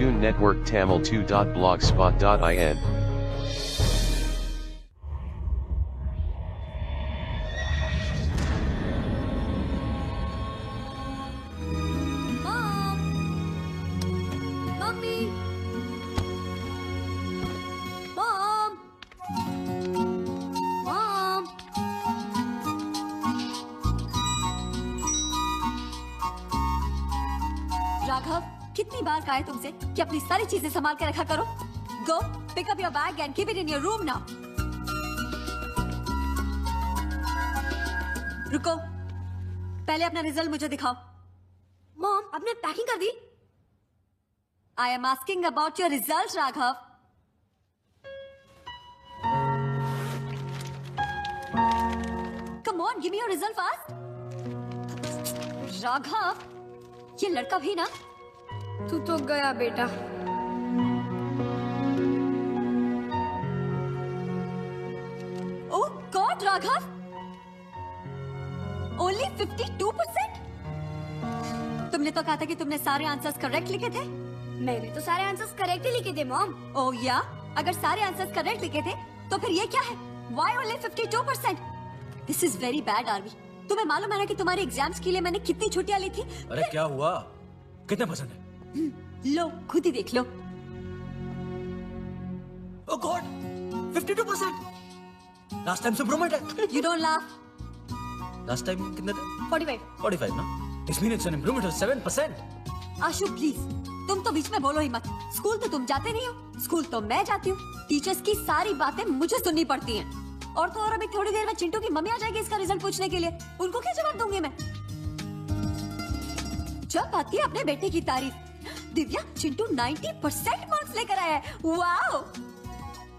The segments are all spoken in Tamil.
Cartoon Network Tamil 2.blogspot.in. Mom! Mummy! Mom! Mom! Raghav, कितनी बार कहा है तुमसे कि अपनी सारी चीजें संभाल के रखा करो। Go, pick up your bag and keep it in your room now. रुको, पहले अपना रिजल्ट मुझे दिखाओ। मॉम, आपने पैकिंग कर दी? I am asking about your results, Raghav. Come on, give me your result fast. Raghav, ये लड़का भी ना? तू तो गया बेटा। Oh God, Raghav! Only 52%? तुमने तो कहा था कि तुमने सारे आंसर्स करेक्ट लिखे थे। मैंने तो सारे आंसर्स करेक्ट ही लिखे थे मॉम। Oh yeah? अगर सारे आंसर्स करेक्ट लिखे थे, तो फिर ये क्या है? Why only 52%? This is very bad, Aarvi. तुम्हें मालूम है ना कि तुम्हारे एग्जाम्स के लिए मैंने कितनी छुट्टियां ली थी? अरे क्या हुआ? कितने परसेंट है? लो, खुद ही देख लो। Oh God, 52%. लास्ट टाइम से इम्प्रूवमेंट है। You don't laugh. Last time कितने थे? 45। 45 ना? This means it's an improvement of 7%. Ashu please, तुम तो बीच में बोलो ही मत। स्कूल तो तुम जाते नहीं हो, स्कूल तो मैं जाती हूँ। टीचर्स की सारी बातें मुझे सुननी पड़ती हैं। और तो और अभी थोड़ी देर में चिंटू की मम्मी आ जाएगी इसका रिजल्ट पूछने के लिए। उनको क्या जवाब दूंगी मैं? जब आती है अपने बेटे की तारीफ, दिव्या चिंटू 90% मार्क्स लेकर आया है। वाओ!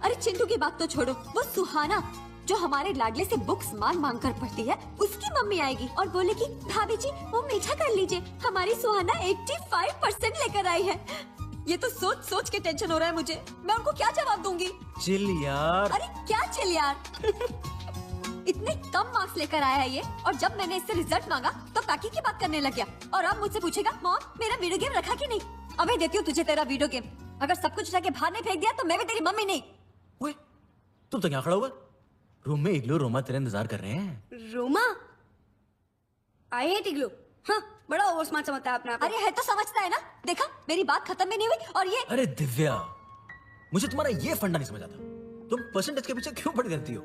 अरे चिंटू की बात तो छोड़ो, वो सुहाना जो हमारे लाडले से बुक्स मांग कर पढ़ती है, उसकी मम्मी आएगी और बोलेगी भाभी जी वो मीठा कर लीजिए, हमारी सुहाना 85% लेकर आई है। ये तो सोच सोच के टेंशन हो रहा है मुझे। मैं उनको क्या जवाब दूंगी? चिल यार। अरे क्या चिल यार? इतने कम मार्क्स लेकर आया है ये, और जब मैंने इससे रिजल्ट मांगा तो पैकिंग की बात करने लग गया। और अब मुझसे पूछेगा मॉम मेरा वीडियो गेम रखा कि नहीं? अबे देती हूँ तुझे तेरा वीडियो गेम। अगर सब कुछ जाके बाहर नहीं फेंक दिया तो मैं भी तेरी मम्मी नहीं। ओए, तुम तो यहाँ खड़ा हुआ? रूम में इग्लू रोमा तेरे इंतजार कर रहे हैं। रोमा? आई हेट इग्लू। हाँ, बड़ा ओवर स्मार्ट समझता है अपना। अरे है तो समझता है ना। देखा मेरी बात खत्म भी नहीं हुई और ये। अरे दिव्या, मुझे तुम्हारा ये फंडा नहीं समझ आता। तुम परसेंटेज के पीछे क्यों पड़ी रहती हो?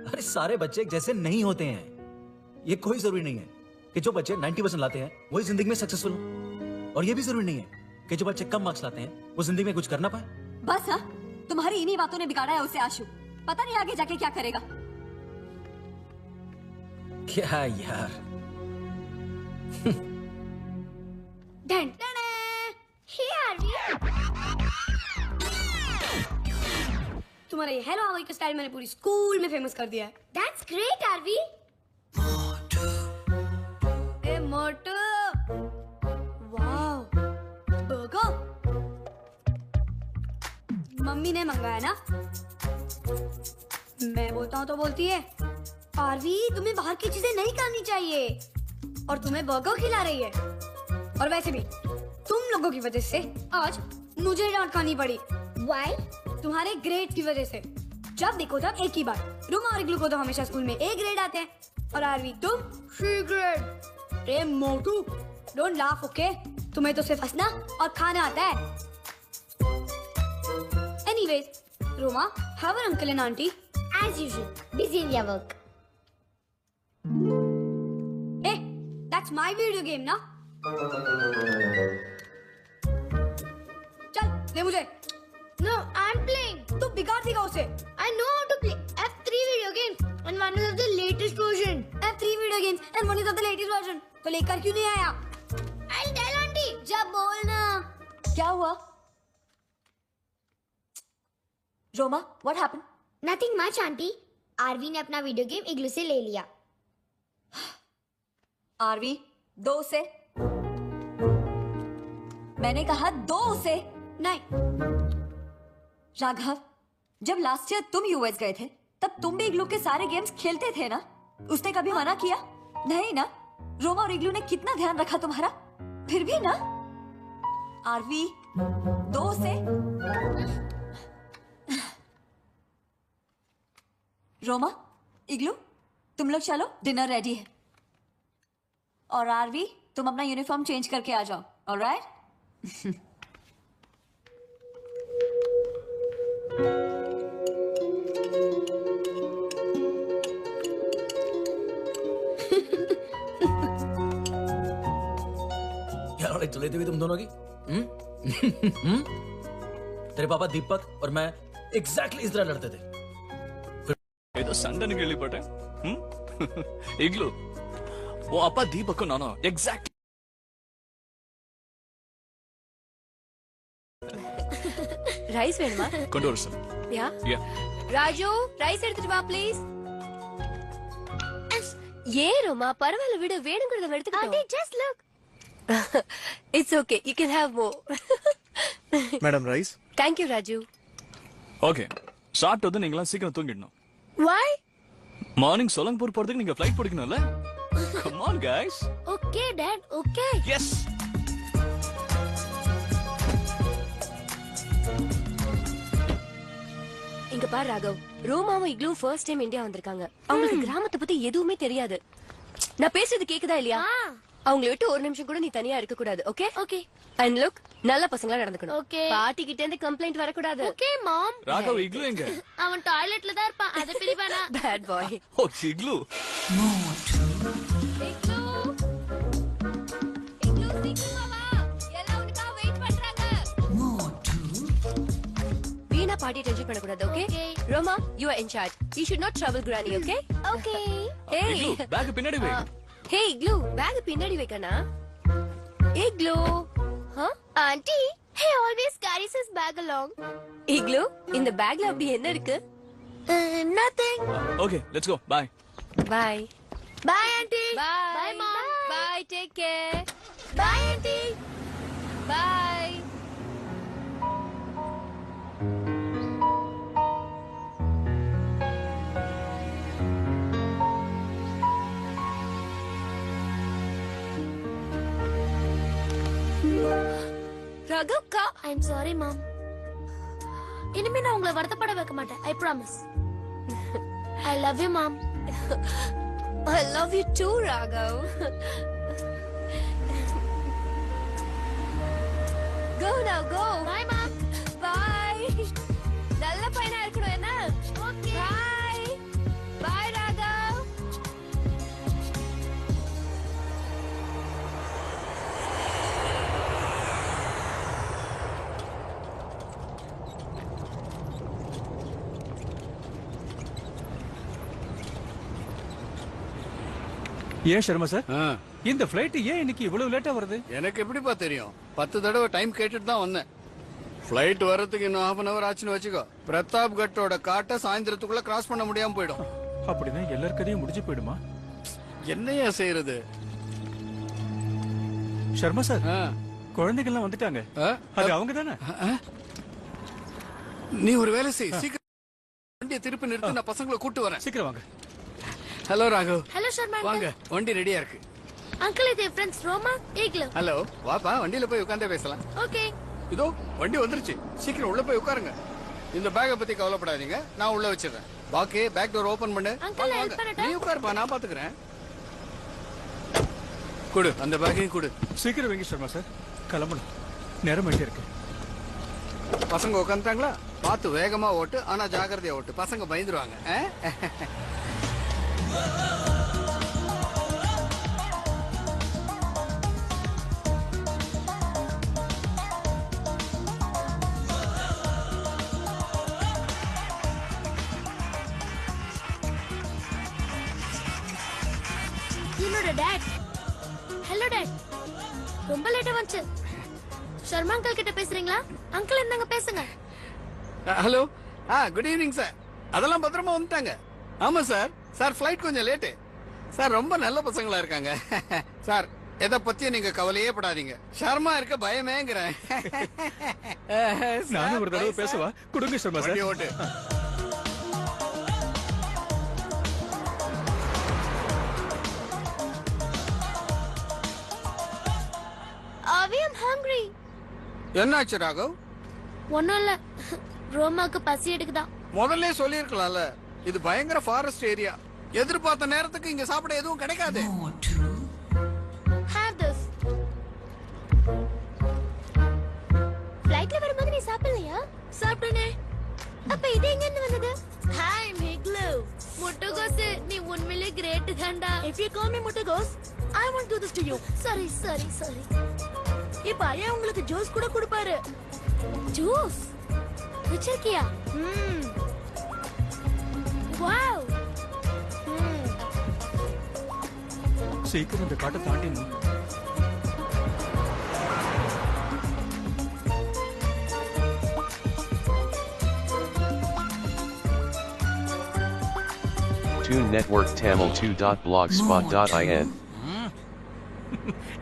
अरे सारे बच्चे एक जैसे नहीं होते हैं। ये कोई जरूरी नहीं है कि जो बच्चे 90% लाते हैं वही जिंदगी में सक्सेसफुल हो, और ये भी जरूरी नहीं है कि जो बच्चे कम मार्क्स लाते हैं वो जिंदगी में कुछ कर ना पाए। बस हाँ, तुम्हारी इन्हीं बातों ने बिगाड़ा है उसे आशु। पता नहीं आगे जाके क्या करेगा। क्या यार? डन। तुम्हारा ये हेलो हाउ का स्टाइल मैंने पूरी स्कूल में फेमस कर दिया है। That's great, Aarvi. ए मोटू, वाओ, बर्गर। मम्मी ने मंगाया ना? मैं बोलता हूँ तो बोलती है आरवी तुम्हें बाहर की चीजें नहीं खानी चाहिए, और तुम्हें बर्गर खिला रही है। और वैसे भी तुम लोगों की वजह से आज मुझे डांट खानी पड़ी। Why? तुम्हारे ग्रेड की वजह से। जब देखो तब एक ही बात। रोमा और इग्लू को तो हमेशा स्कूल में ए ग्रेड आते हैं, और आरवी तुम सी ग्रेड। ए मोटू, डोंट लाफ ओके? तुम्हें तो सिर्फ हंसना और खाना आता है। Anyways, Roma, how are uncle and aunty? As usual, busy in their work. ए, दैट्स माय वीडियो गेम ना? चल दे मुझे। No, I'm playing. तू बिगाड़ देगा उसे। I know how to play. I have 3 video games and one is of the latest version. I have 3 video games and one is of the latest version. तो लेकर क्यों नहीं आया? I'll tell auntie. जब बोलना। क्या हुआ? Roma, what happened? Nothing much, auntie. Aarvi ने अपना वीडियो गेम इग्लू से ले लिया। आरवी, दो उसे। मैंने कहा दो उसे। नहीं। राघव, जब लास्ट ईयर तुम यूएस गए थे तब तुम भी इग्लू के सारे गेम्स खेलते थे ना? उसने कभी मना किया? नहीं ना? रोमा और इग्लू ने कितना ध्यान रखा तुम्हारा? फिर भी ना? आरवी, 2 से रोमा, इग्लू, तुम लोग चलो, डिनर रेडी है। और आरवी, तुम अपना यूनिफॉर्म चेंज करके आ जाओ, ऑलराइट? क्या लड़ाई चल रही थी तुम दोनों की? तेरे पापा दीपक और मैं एग्जैक्टली इस तरह लड़ते थे। ఏదో సండని వెళ్ళిపోటే ఇగ్లు ఓ అప్ప దీపక్ నాను ఎగ్జాక్ట్ ரைஸ் வேணுமா? கொண்டு வர சார். யா யா ராஜு ரைஸ் எடுத்துட்டு வா ப்ளீஸ். ஏ ரோமா பரவாயில்ல விடு, வேணுங்கிறத எடுத்துக்கிட்டோம். Auntie, just look. It's okay, you can have more. Madam rice. Thank you Raju. Okay சாப்பிட்டது நீங்களாம் சீக்கிரம் தூங்கிடணும். Why? மார்னிங் சோலங்பூர் போறதுக்கு நீங்க ஃளைட் பிடிக்கணும்ல. Come on guys. Okay, Dad. Okay. Yes. இங்க பாரு ராகவ், ரோமாவும் இக்லூ ஃபர்ஸ்ட் டைம் இந்தியா வந்திருக்காங்க. அவங்களுக்கு கிராமத்தை பத்தி எதுவுமே தெரியாது. நான் பேசுறது கேக்குதா இல்லையா? அவங்களை விட்டு ஒரு நிமிஷம் கூட நீ தனியா இருக்க கூடாது. Okay Okay. அண்ட் லுக், நல்ல பசங்களா நடந்துக்கணும். Okay. பாட்டி கிட்ட இருந்து கம்ப்ளைண்ட் வரக்கூடாது. Okay, Mom. ராகவ் இக்லு எங்க? அவன் டாய்லெட்ல தான் இருப்பான். அத பிரிவானா? Bad boy. Oh Iglu. Iglu, Iglu சீக்கிரமா வா, எல்லாம் உனக்காக வெயிட் பண்றாங்க. வீணா பாட்டி டென்ஷன் பண்ணக்கூடாது. Okay Okay. Roma, you are in charge. You should not trouble granny. Okay Okay. Iglu ஏய் பேக் பின்னாடி வை. ஹே இக்லூ, பேக் பின்னாடி வைக்கனா? Iglu Auntie, he always carries his bag along. Iglu, இந்த பேக்ல அப்படி என்ன இருக்கு? Nothing. Okay let's go bye. Bye Bye, Auntie. Bye Bye, Mom. Bye, take care. Bye, Auntie. Bye. ரகக்கா, I'm sorry, Mom. இனிமே நான் உங்களை வருத்தப்பட வைக்க மாட்டேன். I promise. I love you, Mom. I love you too, Raghav. Go now, go. Bye, Mom. Bye. நல்ல பையனா இருக்கணும் என்ன? Okay. Bye. Bye, Raghav. ஏன் சர்மா சார், இந்த ஃபிளைட் ஏன் இன்னைக்கு இவ்வளவு லேட்டா வருது? எனக்கு எப்படிப்பா தெரியும்? 10 தடவை டைம் கேட்டுட்டு தான் வந்தேன். ஃபிளைட் வர்றதுக்கு இன்னும் 1/2 hour ஆச்சுன்னு வச்சுக்கோ. பிரதாப் கட்டோட காட்டை சாயந்தரத்துக்குள்ள கிராஸ் பண்ண முடியாம போயிடும். அப்படின்னா எல்லார் கதையும் முடிஞ்சு போயிடுமா? என்னையா செய்யறது? சர்மா சார், ஆ, குழந்தைகள்லாம் வந்துட்டாங்க. ஆ, அது அவங்க தானே? நீ ஒரு வேலை செய், சீக்கிரம் வண்டியை திருப்பி நிறுத்தி நான் பசங்களை கூட்டு வரேன். சீக்கிரம் வாங்க. ஹலோ ராகவ். Hello, Sharma. வாங்க, வண்டி ரெடியா இருக்கு. Uncle, இது என் friends Roma, Igloo. ஹலோ, வாப்பா, வண்டியில போய் உட்கார்ந்தே பேசலாம். Okay. இதோ வண்டி வந்துருச்சு, சீக்கிரம் உள்ள போய் உட்காருங்க. இந்த பேக்கை பத்தி கவலைப்படாதீங்க, நான் உள்ள வச்சிடுறேன். பாக்கி பேக் டோர் ஓபன் பண்ணு. Uncle, வாங்க, help வாங்க. பண்ணட்டா? நீ உட்காருப்பா, நான் பாத்துக்கிறேன். குடு, அந்த பேக்கையும் குடு. சீக்கிரம் வைங்க சர்மா சார், கிளம்பணும். நேரம் ஆயிட்டே இருக்கு. பசங்க உட்காந்துட்டாங்களா? பார்த்து வேகமா ஓட்டு, ஆனா ஜாக்கிரதையா ஓட்டு, பசங்க பயந்துருவாங்க. என்னோட டாட். Hello dot. ரொம்ப லேட்டா வந்துச்சு. சர்மா அங்கிள் கிட்ட பேசுறீங்களா? அங்கிள் என்னங்க பேசுங்க. Hello, good evening sir. அதெல்லாம் பத்திரமா வந்துட்டாங்க. ஆமா சார், சார் ஃபிளைட் கொஞ்சம் லேட்டு. சார் ரொம்ப நல்ல பசங்களா இருக்காங்க. சார் எதை பத்தியும் நீங்க கவலையே படாதீங்க. ஷர்மா இருக்க பயமேங்கிறேன். நானும் ஒரு தடவை பேசவா? கொடுங்க சர்மா சார். வண்டி ஓட்டு. Avi, I'm hungry. என்னாச்சு ராகவ்? ஒண்ணும் இல்ல, ரோமாக்கு பசி எடுக்குதான். முதல்ல சொல்லிருக்கலாம்ல, இது பயங்கர ஃபாரஸ்ட் ஏரியா. எதிர்பார்த்த நேரத்துக்கு இங்க சாப்பிட எதுவும் கிடைக்காது. Have this. ஃளைட்ல வரும்போது நீ சாப்பிடலையா? சாப்பிட்டனே. அப்ப இது எங்க இருந்து வந்தது? ஹாய் மிக்லு. முட்டகோஸ், நீ உண்மையிலே கிரேட் தான்டா. If you call me முட்டகோஸ், I won't do this to you. Sorry. இப்ப ஐயா உங்களுக்கு ஜூஸ் கூட கொடுப்பாரு. ஜூஸ் வச்சிருக்கியா? வாவ். சீக்கிரம் இந்த காட்டை தாண்டிடணும். Toon Network Tamil2.blogspot.in.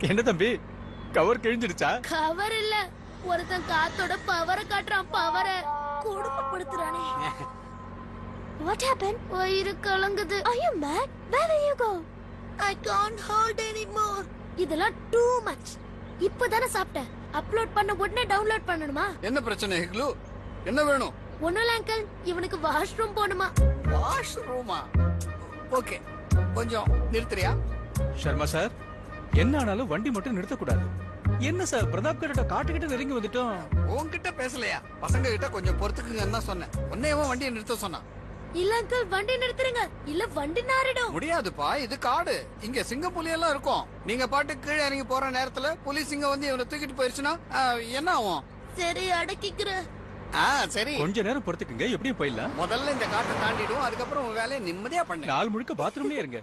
என்ன தம்பி, கவர் கிழிஞ்சிடுச்சா? கவர் இல்ல, ஒருத்தன் காத்தோட பவரை காட்டுறான். பவரை கொடுமைப்படுத்துறானே. What happened? வயிறு கலங்குது. Are you mad? Where will you go? I can't hold anymore. இதெல்லாம் too much. இப்பதானே சாப்பிட்டேன். அப்லோட் பண்ண உடனே டவுன்லோட் பண்ணணுமா? என்ன பிரச்சனை ஹிக்லு? என்ன வேணும்? ஒண்ணுல அங்கிள், இவனுக்கு வாஷ்ரூம் போணுமா? வாஷ்ரூமா? ஓகே, கொஞ்சம் நிறுத்துறியா? சர்மா சார், என்ன ஆனாலும் வண்டி மட்டும் நிறுத்தக்கூடாது. என்ன சார், பிரதாப் கிட்ட காட்டுக்கிட்ட நெருங்கி வந்துட்டோம். உன்கிட்ட பேசலையா? பசங்க கிட்ட கொஞ்சம் பொறுத்துக்குங்கன்னு தான் சொன்னேன். உன்னையவன் வண்டியை நிறுத்த சொன்னான். இல்ல அங்கிள், வண்டி நிறுத்துறீங்க. இல்ல வண்டி நாரிடும். முடியாதுப்பா, இது காடு. இங்க சிங்க புலி எல்லாம் இருக்கும். நீங்க பாட்டு கீழே இறங்கி போற நேரத்துல புலி சிங்கம் வந்து இவனை தூக்கிட்டு போயிருச்சுன்னா என்ன ஆகும்? சரி, அடக்கிக்கிற. சரி, கொஞ்ச நேரம் பொறுத்துக்குங்க, எப்படியும் போயிடலாம். முதல்ல இந்த காட்டை தாண்டிடும், அதுக்கப்புறம் உன் வேலையை நிம்மதியா பண்ணு. நாள் முழுக்க பாத்ரூம்லயே இருங்க.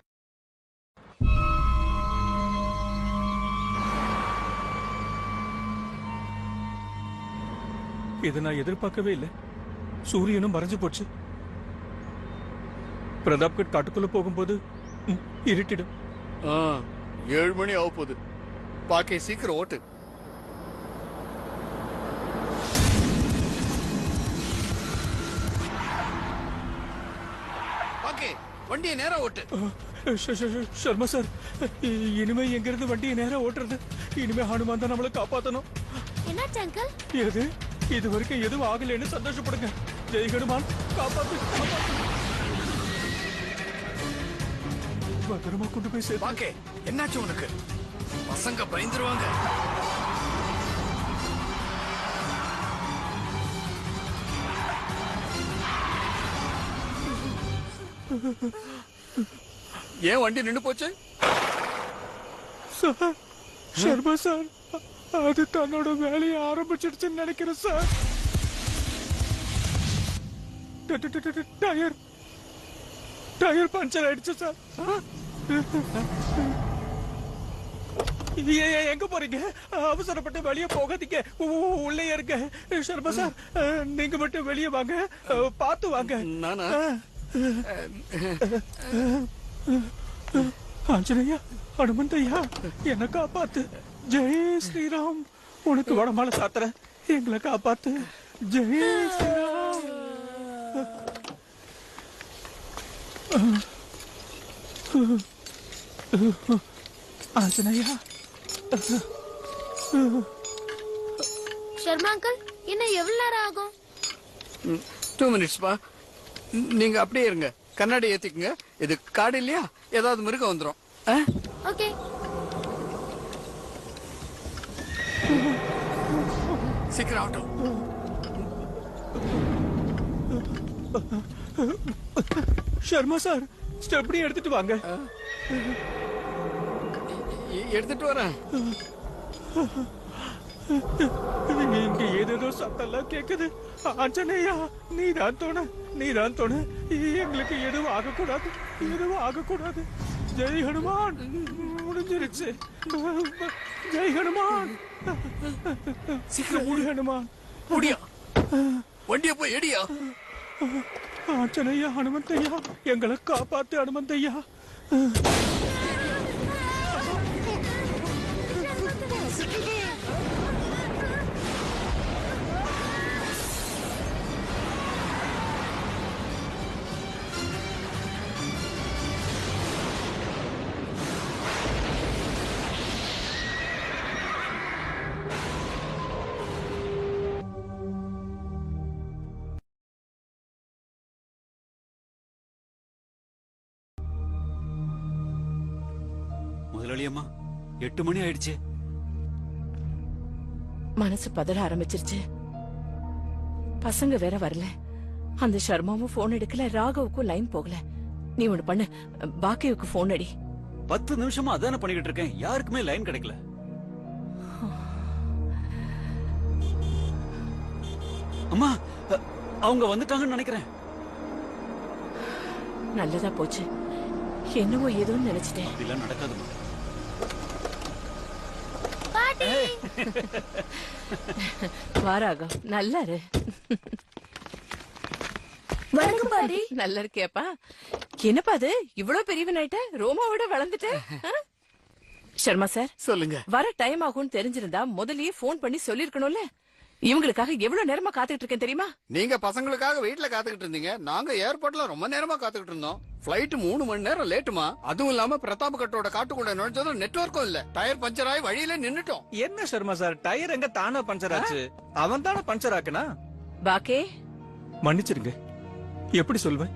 இதை நான் எதிர்பார்க்கவே இல்லை. சூரியனும் மறைஞ்சு போச்சு. பிரதாப்கட் காட்டுக்குள்ள போகும்போது இருட்டிடும். 7 மணி ஆக போகுது. பாக்கே சீக்கிரம் ஓட்டு. பாக்கே, வண்டியை நேரா ஓட்டு. சர்மா சார், இனிமே எங்க இருந்து வண்டியை நேரா ஓட்டுறது? இனிமே ஹனுமான் தான் நம்மளை காப்பாத்தணும். என்னாச்சு அங்கிள்? எது இது வரைக்கும் எதுவும் ஆகலைன்னு சந்தோஷப்படுங்க. ஜெய் ஹனுமான், காப்பாத்து. பத்திரமா கொண்டு போய் சேர்த்து. பாக்கே, என்னாச்சு உனக்கு? பசங்க பயந்துருவாங்க. ஏன் வண்டி நின்னு போச்சு? சார், சர்மா சார், அது தன்னோட வேலையை ஆரம்பிச்சிடுச்சுன்னு நினைக்கிறேன் சார். டயர் பஞ்சர் ஆயிடுச்சு சார். எங்க போறீங்க? அவசரப்பட்டு வெளியே போகாதீங்க, உள்ளே இருங்க. சர்மா சார், நீங்க மட்டும் வெளியே வாங்க, பார்த்து வாங்க. நானா? ஆஞ்சநேயா, ஹனுமந்தையா, என்ன காப்பாத்து. ஜெய் ஸ்ரீராம். உனக்கு வடமால சாத்துற, எங்களை காப்பாத்து. ஜெய் ஸ்ரீராம். ஆஞ்சநேயா. சர்மா அங்கிள், இன்னும் எவ்வளவு நேரம் ஆகும்? 2 minutes பா. நீங்க அப்படியே இருங்க, கண்ணாடி ஏத்திக்குங்க. இது காடு இல்லையா, ஏதாவது மிருகம் வந்துரும். ஓகே. சீக்கிரம் ஆகட்டும். சர்மா சார், ஸ்டெப்னி எடுத்துட்டு வாங்க. எடுத்துட்டு வரேன். இங்க ஏதேதோ சத்தெல்லாம் கேக்குது. ஆஞ்சநேயா, நீதான் தோணு. எங்களுக்கு எதுவும் ஆகக்கூடாது. ஜெய் ஹனுமான். முடிஞ்சிருச்சு. ஜெய் ஹனுமான். சீக்கிரம் ஜெய் ஹனுமான். முடியா, வண்டிய போய் எடியா. ஆஞ்சநேயா, ஹனுமந்தையா, எங்களை காப்பாத்து ஹனுமந்தையா. முதலாளி அம்மா 8 மணி ஆயிடுச்சு. மனசு பதற ஆரம்பிச்சிருச்சு. பசங்க வேற வரல. அந்த சர்மாவும் போன் எடுக்கல, ராகவுக்கும் லைன் போகல. நீ ஒண்ணு பண்ணு, பாக்கியுக்கு போன் அடி. 10 நிமிஷமா அதான பண்ணிக்கிட்டு இருக்கேன், யாருக்குமே லைன் கிடைக்கல. அம்மா அவங்க வந்துட்டாங்கன்னு நினைக்கிறேன். நல்லதா போச்சு. என்னவோ ஏதோன்னு நினைச்சிட்டேன். அப்படிலாம் நடக்காதுமா. வாராகம் நல்லா இரு. வணக்கம் பாட்டி. நல்லா இருக்கியாப்பா? என்னப்பா அது இவ்வளவு பெரியவன் ஆயிட்ட, ரோமாவோட வளர்ந்துட்ட? சர்மா சார் சொல்லுங்க. வர டைம் ஆகும்னு தெரிஞ்சிருந்தா முதல்லயே போன் பண்ணி சொல்லிருக்கணும்ல. இவங்களுக்காக எவ்வளவு நேரமா காத்துக்கிட்டு இருக்கேன் தெரியுமா? நீங்க பசங்களுக்காக வீட்டுல காத்துக்கிட்டு இருந்தீங்க, நாங்க ஏர்போர்ட்ல ரொம்ப நேரமா காத்துக்கிட்டு இருந்தோம். பிளைட் 3 மணி நேரம் லேட்டுமா. அதுவும் இல்லாம பிரதாப் கட்டோட காட்டுக்குள்ள நுழைஞ்சதும் நெட்வொர்க்கும் இல்ல. டயர் பஞ்சர் ஆகி வழியில நின்னுட்டோம். என்ன சர்மா சார், டயர் எங்க தானா பஞ்சர் ஆச்சு? அவன் தானே பஞ்சர் ஆக்குனா. பாக்கே மன்னிச்சிருங்க. எப்படி சொல்வேன்,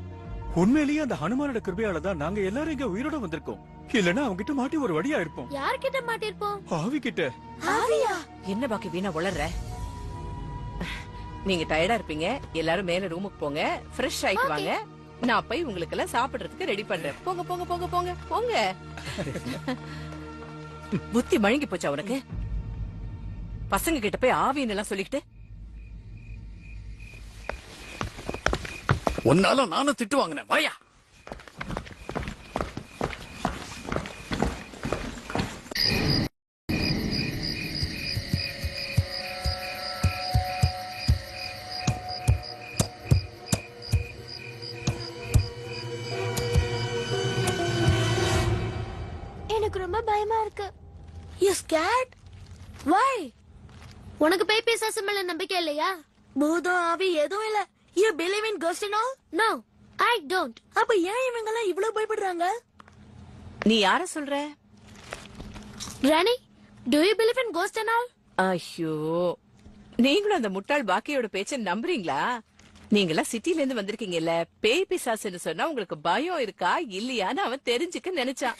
உண்மையிலேயே அந்த ஹனுமானோட கிருபையால தான் நாங்க எல்லாரும் இங்க உயிரோட வந்திருக்கோம். இல்லன்னா அவங்க கிட்ட மாட்டி ஒரு வழியா இருப்போம். யார்கிட்ட மாட்டிருப்போம்? ஆவி கிட்ட. ஆவியா? என்ன பாக்கி வீணா உளர்ற? நீங்க டயர்டா இருப்பீங்க, எல்லாரும் மேல ரூமுக்கு போங்க, ஃப்ரெஷ் ஆயிட்டு வாங்க. நான் போய் உங்களுக்கு எல்லாம் சாப்பிடுறதுக்கு ரெடி பண்றேன். போங்க போங்க போங்க போங்க போங்க. புத்தி மழுங்கி போச்சா உனக்கு? பசங்க கிட்ட போய் ஆவின்னு எல்லாம் சொல்லிக்கிட்டு. ஒன்னால நானும் திட்டு வாங்கினேன். வாயா. எனக்கு ரொம்ப பயமா இருக்கு. You scared? Why? உனக்கு பேய் பிசாசு மேல நம்பிக்கை இல்லையா? பூதம் ஆவி எதுவும் இல்ல. You believe in ghosts and all? No, I don't. அப்ப ஏன் இவங்க எல்லாம் இவ்ளோ பயப்படுறாங்க? நீ யார சொல்ற? Granny, do you believe in ghosts and all? ஐயோ, நீங்களும் அந்த முட்டாள் பாக்கியோட பேச்ச நம்புறீங்களா? நீங்களாம் சிட்டில இருந்து வந்திருக்கீங்கல்ல, பேய் பிசாசுன்னு சொன்னா உங்களுக்கு பயம் இருக்கா இல்லையான்னு அவன் தெரிஞ்சுக்க நினைச்சான்.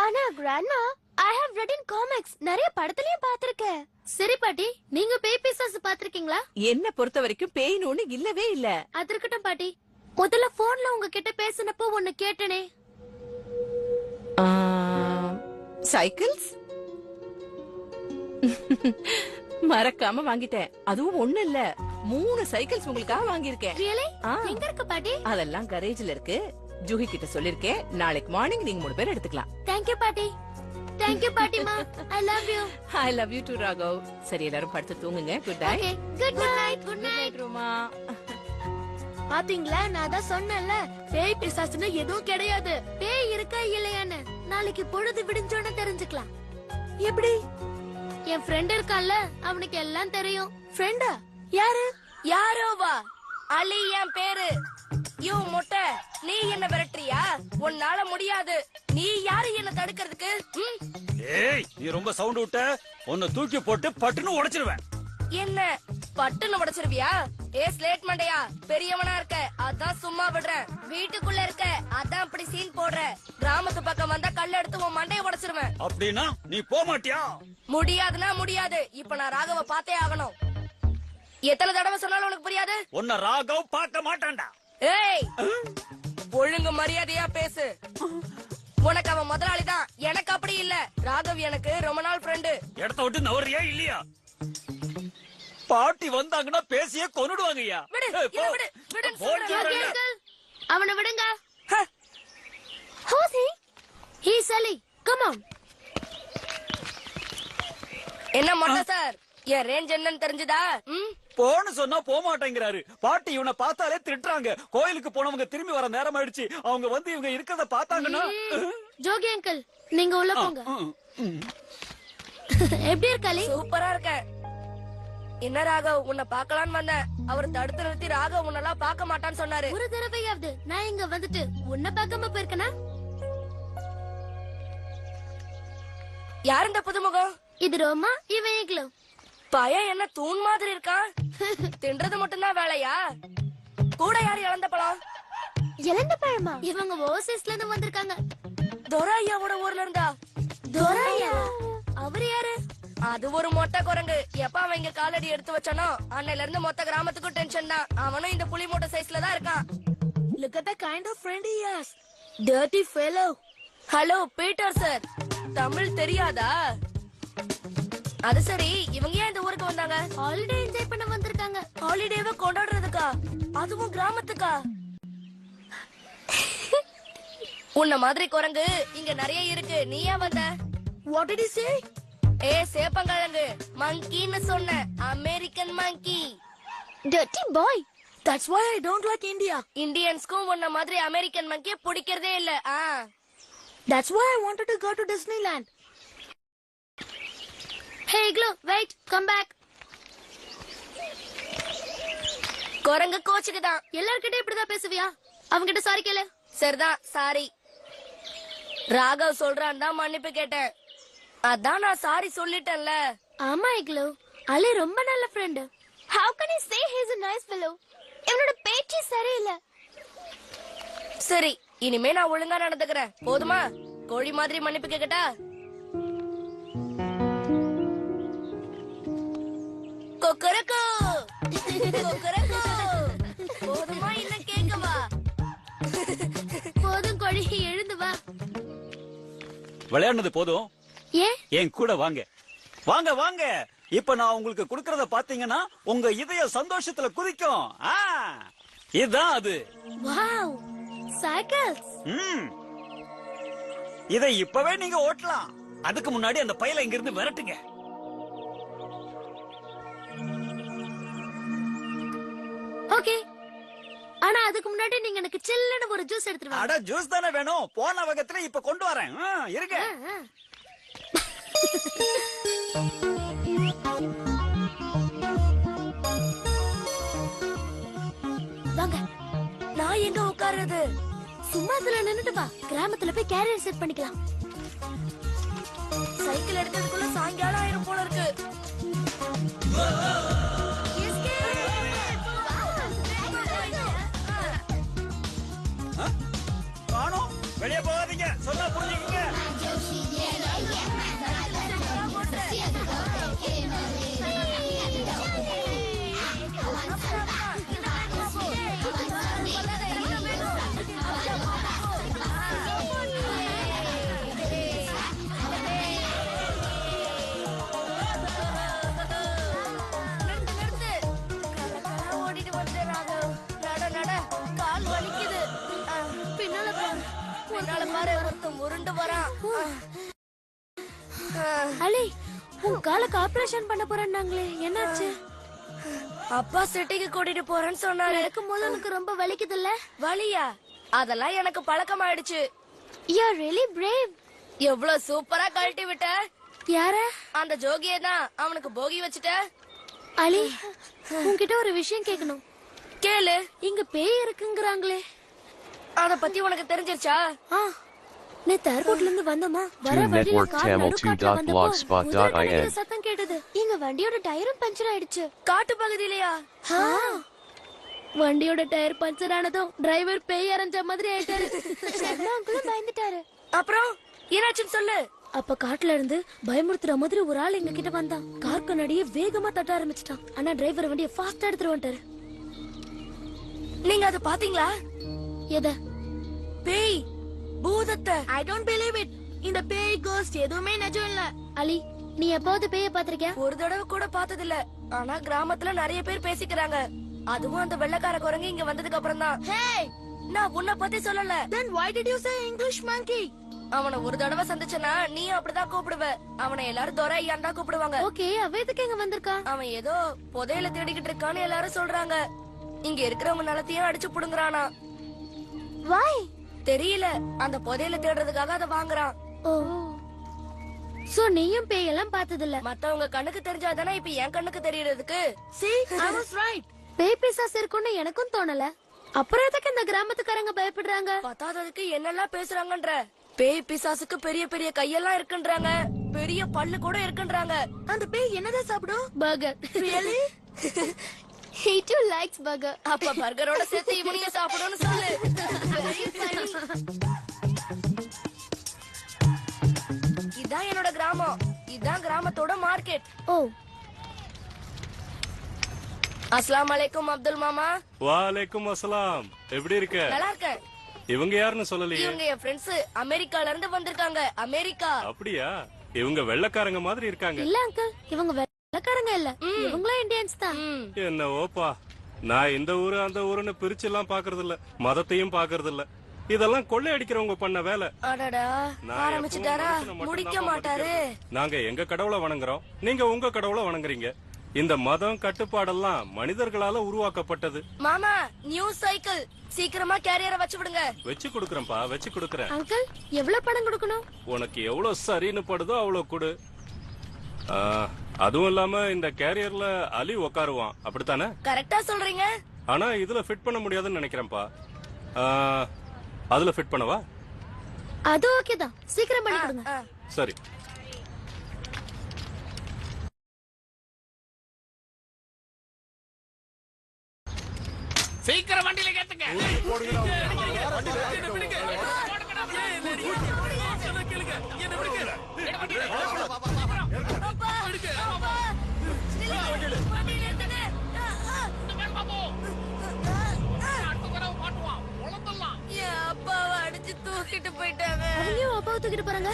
ஆனா grandma, I have read in comics. நிறைய படத்துலயும் பாத்திருக்கேன். சரி பாட்டி, நீங்க பேய் பிசாசு பாத்திருக்கீங்களா? என்ன பொறுத்த வரைக்கும் பேய்னு ஒண்ணு இல்லவே இல்ல. அது இருக்கட்டும் பாட்டி, முதல்ல போன்ல உங்ககிட்ட பேசினப்போ ஒன்னு கேட்டனே. சைக்கிள்ஸ் மறக்காம வாங்கிட்டேன். அதுவும் ஒண்ணு இல்ல, 3 சைக்கிள்ஸ் உங்களுக்காக வாங்கியிருக்கேன். Really? எங்க இருக்கு பாட்டி? அதெல்லாம் கரேஜ்ல இருக்கு. ஜூஹி கிட்ட சொல்லிருக்கேன், நாளைக்கு மார்னிங் நீங்க 3 பேர் எடுத்துக்கலாம். Thank you பாட்டி. Thank you பாட்டிமா. I love you. I love you too Raghav. சரி எல்லாரும் படுத்து தூங்குங்க. Good night. Okay, good night. Good night. ரோமா. பாத்தீங்களா, நான் தான் சொன்னேன்ல, பேய் பிசாசுன்னு எதுவும் கிடையாது. பேய் இருக்கா இல்லையான்னு நாளைக்கு பொழுது விடிஞ்சோன்னு தெரிஞ்சுக்கலாம். எப்படி? என் ஃப்ரெண்ட் இருக்கான்ல, அவனுக்கு எல்லாம் தெரியும். ஃப்ரெண்டா? யாரு? யாரோவா? அலி என் பேரு. யூ முட்டை, நீ என்ன விரட்டுறியா? உன்னால முடியாது. நீ யாரு என்ன தடுக்கிறதுக்கு? ஏய், நீ ரொம்ப சவுண்ட் விட்ட, உன்னை தூக்கி போட்டு பட்டுன்னு உடைச்சிருவேன். என்ன பட்டுன்னு உடைச்சிருவியா? ஏ ஸ்லேட் மண்டையா, பெரியவனா இருக்க அதான் சும்மா விடுறேன். வீட்டுக்குள்ள இருக்க அதான் அப்படி சீன் போடுற. கிராமத்து பக்கம் வந்தா கல்ல எடுத்து உன் மண்டைய உடைச்சிருவேன். அப்படின்னா நீ போக மாட்டியா? முடியாதுன்னா முடியாது. இப்ப நான் ராகவ பார்த்தே ஆகணும். எத்தனை தடவை சொன்னாலும் உனக்கு புரியாது? உன்னை ராகவ் பார்க்க மாட்டான்டா. ஏய், ஒழுங்கு மரியாதையா பேசு. உனக்கு அவன் முதலாளிதான், எனக்கு அப்படி இல்ல. ராகவ் எனக்கு ரொம்ப நாள் ஃப்ரெண்டு. இடத்த விட்டு நவறியா இல்லையா? பாட்டி வந்தாங்கன்னா பேசியே கொன்னுடுவாங்கய்யா. விடு, என்ன விடு, விடுன்னு சொல்றேன். Yogi uncle, அவனை விடுங்க. Who's he? He's Ali. Come on. என்ன மொட்டை சார், என் ரேஞ்ச் என்னன்னு தெரிஞ்சுதா? போன்னு சொன்னா போக மாட்டேங்கிறாரு. பாட்டி இவனை பார்த்தாலே திட்டுறாங்க. கோயிலுக்கு போனவங்க திரும்பி வர நேரம் ஆயிடுச்சு. அவங்க வந்து இவங்க இருக்கிறத பார்த்தாங்கன்னா. ஜோகி அங்கிள், நீங்க உள்ள போங்க. எப்படி இருக்க அலி? சூப்பரா இருக்க. என்ன ராகவ், உன்னை பார்க்கலான்னு வந்தேன். அவர் தடுத்து நிறுத்தி ராகவ் உன்னெல்லாம் பார்க்க மாட்டான்னு சொன்னாரு. ஒரு தடவையாவது நான் இங்க வந்துட்டு உன்னை பார்க்காம போயிருக்கனா? யார் இந்த புதுமுகம்? இது ரோமா, இவன் இக்லு. பையன் என்ன தூண் மாதிரி இருக்கான். தின்றது மட்டும்தான் வேலையா? கூட யார் இழந்த பழம்? இழந்த பழமா? இவங்க ஓசிஸ்ல இருந்து வந்திருக்காங்க. துரையாவோட ஊர்ல இருந்தா? துரையா? அவரு யாரு? அது ஒரு மொட்டை குரங்கு. எப்ப அவன் இங்க காலடி எடுத்து வச்சானோ அன்னையில இருந்து மொத்த கிராமத்துக்கும் டென்ஷன் தான். அவனும் இந்த புலி மூட்டை சைஸ்ல தான் இருக்கான். Look at the kind of friend he has. Dirty fellow. Hello Peter sir, Tamil தெரியாதா? அது சரி, இவங்க ஏன் இந்த ஊருக்கு வந்தாங்க? Holiday enjoy பண்ண வந்திருக்காங்க. ஹாலிடேவை கொண்டாடுறதுக்கா? அதுவும் கிராமத்துக்கா? உன்ன மாதிரி குரங்கு இங்க நிறைய இருக்கு. நீ ஏன் வந்த? What did he say? சேப்பங்கிழங்கு மங்கின்னு சொன்ன. American monkey. Dirty boy. That's why I don't like India. இந்தியன்ஸ்க்கும் உன்ன மாதிரி அமெரிக்கன் மங்கிய பிடிக்கிறதே இல்ல. That's why I wanted to go to Disneyland. Hey, Igloo, wait, come back. குரங்கு கோச்சுக்குதான். எல்லார்கிட்டயும் இப்படிதான் பேசுவியா? அவங்கிட்ட சாரி கேளு. சரிதான், சாரி. ராகவ் சொல்றான் தான் மன்னிப்பு கேட்டேன். அதான் நான் சாரி சொல்லிட்டேன்ல. ஆமா Igloo, அலி ரொம்ப நல்ல friend. How can you say he's a nice fellow? இவனோட பேச்சு சரியில்லை. சரி, இனிமே நான் ஒழுங்கா நடந்துக்கிறேன். போதுமா? கோழி மாதிரி மன்னிப்பு கேக்கட்டா? கொக்கரக்கோ கொக்கரக்கோ. போதுமா இல்ல கேக்கவா? போதும் கோழி, எழுந்து வா. விளையாடுனது போதும். ஏன்? என் கூட வாங்க வாங்க வாங்க. இப்ப நான் உங்களுக்கு கொடுக்கறத பாத்தீங்கன்னா உங்க இதயம் சந்தோஷத்துல குதிக்கும். இதுதான் அது. Wow, cycles. இதை இப்பவே நீங்க ஓட்டலாம். அதுக்கு முன்னாடி அந்த பையலை இங்க இருந்து விரட்டுங்க. ஓகே, ஆனா அதுக்கு முன்னாடி நீங்க எனக்கு சில்லுன்னு ஒரு ஜூஸ் எடுத்துட்டு வாங்க. அட ஜூஸ் தானே வேணும். போன வகத்துல இப்ப கொண்டு வரேன். இருங்க. வாங்க. நான் எங்க உட்கார்றது? சும்மா அதுல நின்னுட்டு வா. கிராமத்துல போய் கேரியர் செட் பண்ணிக்கலாம். சைக்கிள் எடுத்ததுக்குள்ள சாயங்காலம் ஆயிரும் போல இருக்கு. காணோம். வெளியே போகாதீங்க. சொன்னா புரிஞ்சுக்கங்க. ஓடிட்டு வந்து ராகவ். நட நட, கால் வலிக்குது. பின்னால பாரு. பின்னால பாரு, ஒருத்தன் உருண்டு வரான். அலி, உன் காலுக்கு ஆபரேஷன் பண்ண போறேன்னாங்களே, என்னாச்சு? அப்பா சிட்டிக்கு கூட்டிட்டு போறேன்னு சொன்னாரு. நடக்கும் போது உனக்கு ரொம்ப வலிக்குதுல்ல? வலியா? அதெல்லாம் எனக்கு பழக்கமாயிடுச்சு. You're really brave. எவ்வளவு சூப்பரா கழட்டி விட்ட. யார? அந்த ஜோகியே தான். அவனுக்கு போகி வச்சுட்ட. அலி, உன்கிட்ட ஒரு விஷயம் கேட்கணும். கேளு. இங்க பேய் இருக்குங்கறாங்களே, அத பத்தி உனக்கு தெரிஞ்சிருச்சா? நேத்து ஏர்போர்ட்ல இருந்து வந்தோமா, வர வழியில கார் நடுக்காட்டுல வந்தப்போ சத்தம் கேட்டது. எங்க வண்டியோட டயரும் பஞ்சர் ஆயிடுச்சு. காட்டு பகுதியிலயா? வண்டியோட டயர் பஞ்சர் ஆனதும் டிரைவர் பேய் அரைஞ்ச மாதிரி ஆயிட்டாரு. அங்கிளும் பயந்துட்டாரு. அப்புறம் என்னாச்சுன்னு சொல்லு. அப்ப காட்டுல இருந்து பயமுறுத்துற மாதிரி ஒரு ஆள் எங்க கிட்ட வந்தான். கார் கண்ணாடியே வேகமா தட்ட ஆரம்பிச்சிட்டான். ஆனா டிரைவர் வண்டியை ஃபாஸ்டா எடுத்துட்டு வந்துட்டாரு. நீங்க அத பாத்தீங்களா? எத? பேய், பூதத்தை. I don't believe it. இந்த பேய் கோஸ்ட் எதுவுமே நிஜம் இல்ல. அலி, நீ எப்போது பேய பாத்திருக்கியா? ஒரு தடவை கூட பார்த்தது இல்ல. ஆனா கிராமத்துல நிறைய பேர் பேசிக்கிறாங்க. அதுவும் அந்த வெள்ளக்கார குரங்கு இங்க வந்ததுக்கு அப்புறம் தான். Hey, நான் உன்னை பத்தி சொல்லல. then why did you say English monkey? அவனை ஒரு தடவை சந்திச்சனா நீ அப்படிதான் கூப்பிடுவ. அவனை எல்லாரும் துரை ஐயான் தான் கூப்பிடுவாங்க. ஓகே, அவ எதுக்கு இங்க வந்திருக்கா? அவன் ஏதோ புதையல தேடிக்கிட்டு இருக்கான்னு எல்லாரும் சொல்றாங்க. இங்க இருக்கிறவங்க நிலத்தையும் அடிச்சு புடுங்குறானா. Why? தெரியல. அந்த புதையல தேடுறதுக்காக அதை வாங்குறான். ஓ, சோ நீயும் பேய் எல்லாம் பார்த்தது இல்ல? மத்தவங்க கண்ணுக்கு தெரிஞ்சாதானே இப்ப என் கண்ணுக்கு தெரியறதுக்கு. See, I was right. பேய் பிசாசு இருக்குன்னு எனக்கும் தோணல. அப்புறம் எதுக்கு இந்த கிராமத்துக்காரங்க பயப்படுறாங்க? பத்தாததுக்கு என்னெல்லாம் பேசுறாங்கன்ற. பேய் பிசாசுக்கு பெரிய பெரிய கையெல்லாம் இருக்குன்றாங்க. பெரிய பல்லு கூட இருக்குன்றாங்க. அந்த பேய் என்னதான் சாப்பிடும்? Burger. Really? He too likes burger. அப்ப பர்கரோட சேர்த்து இவனையும் சாப்பிடுன்னு சொல்லு. Very funny. இதான் என்னோட கிராமம். இதான் கிராமத்தோட மார்க்கெட். ஓ அஸ்ஸலாமு அலைக்கும் அப்துல் மாமா. வாலைக்கும் அஸ்ஸலாம். எப்படி இருக்க? நல்லா இருக்கேன். இவங்க யாருன்னு சொல்லலையே. இவங்க என் ஃப்ரெண்ட்ஸ், அமெரிக்கால இருந்து வந்திருக்காங்க. அமெரிக்கா. அப்படியா? இவங்க வெள்ளக்காரங்க மாதிரி இருக்காங்க. இல்ல அங்கிள், இவங்க வெள்ளக்காரங்க இல்ல, இவங்களும் இந்தியன்ஸ் தான். என்னவோப்பா, நான் இந்த ஊரு அந்த ஊருன்னு பிரிச்சு எல்லாம் பாக்குறது இல்ல, மதத்தையும் பாக்குறது இல்ல. இதெல்லாம் கொள்ளை அடிக்கிறவங்க பண்ண வேலை. அடடா, ஆரம்பிச்சிட்டாரா? முடிக்க மாட்டாரு. நாங்க எங்க கடவுளை வணங்குறோம், நீங்க உங்க கடவுளை வணங்குறீங்க. இந்த மதம் கட்டுப்பாடெல்லாம் மனிதர்களால உருவாக்கப்பட்டது. மாமா, நியூ சைக்கிள். சீக்கிரமா கேரியரை வச்சு விடுங்க. வச்சு கொடுக்கறேன்ப்பா, வச்சு கொடுக்கறேன். அங்கிள், எவ்வளவு பணம் கொடுக்கணும்? உனக்கு எவ்வளவு சரின்னு படுதோ அவ்வளவு கொடு. அதுவும் இல்லாம இந்த கேரியர்ல அலி உட்காருவான், அப்படித்தானே? கரெக்டா சொல்றீங்க. ஆனா இதுல ஃபிட் பண்ண முடியாதுன்னு நினைக்கிறேன்ப்பா. அதுல ஃபிட் பண்ணவா? அது ஓகே தான், சீக்கிரம் பண்ணி கொடுங்க. சரி. சீக்கிரம் வண்டியில கேட்டுங்க. அப்பாவை அடிச்சு தூக்கிட்டு போயிட்டாங்க. அவங்கயும் அப்பாவை தூக்கிட்டு போறாங்க.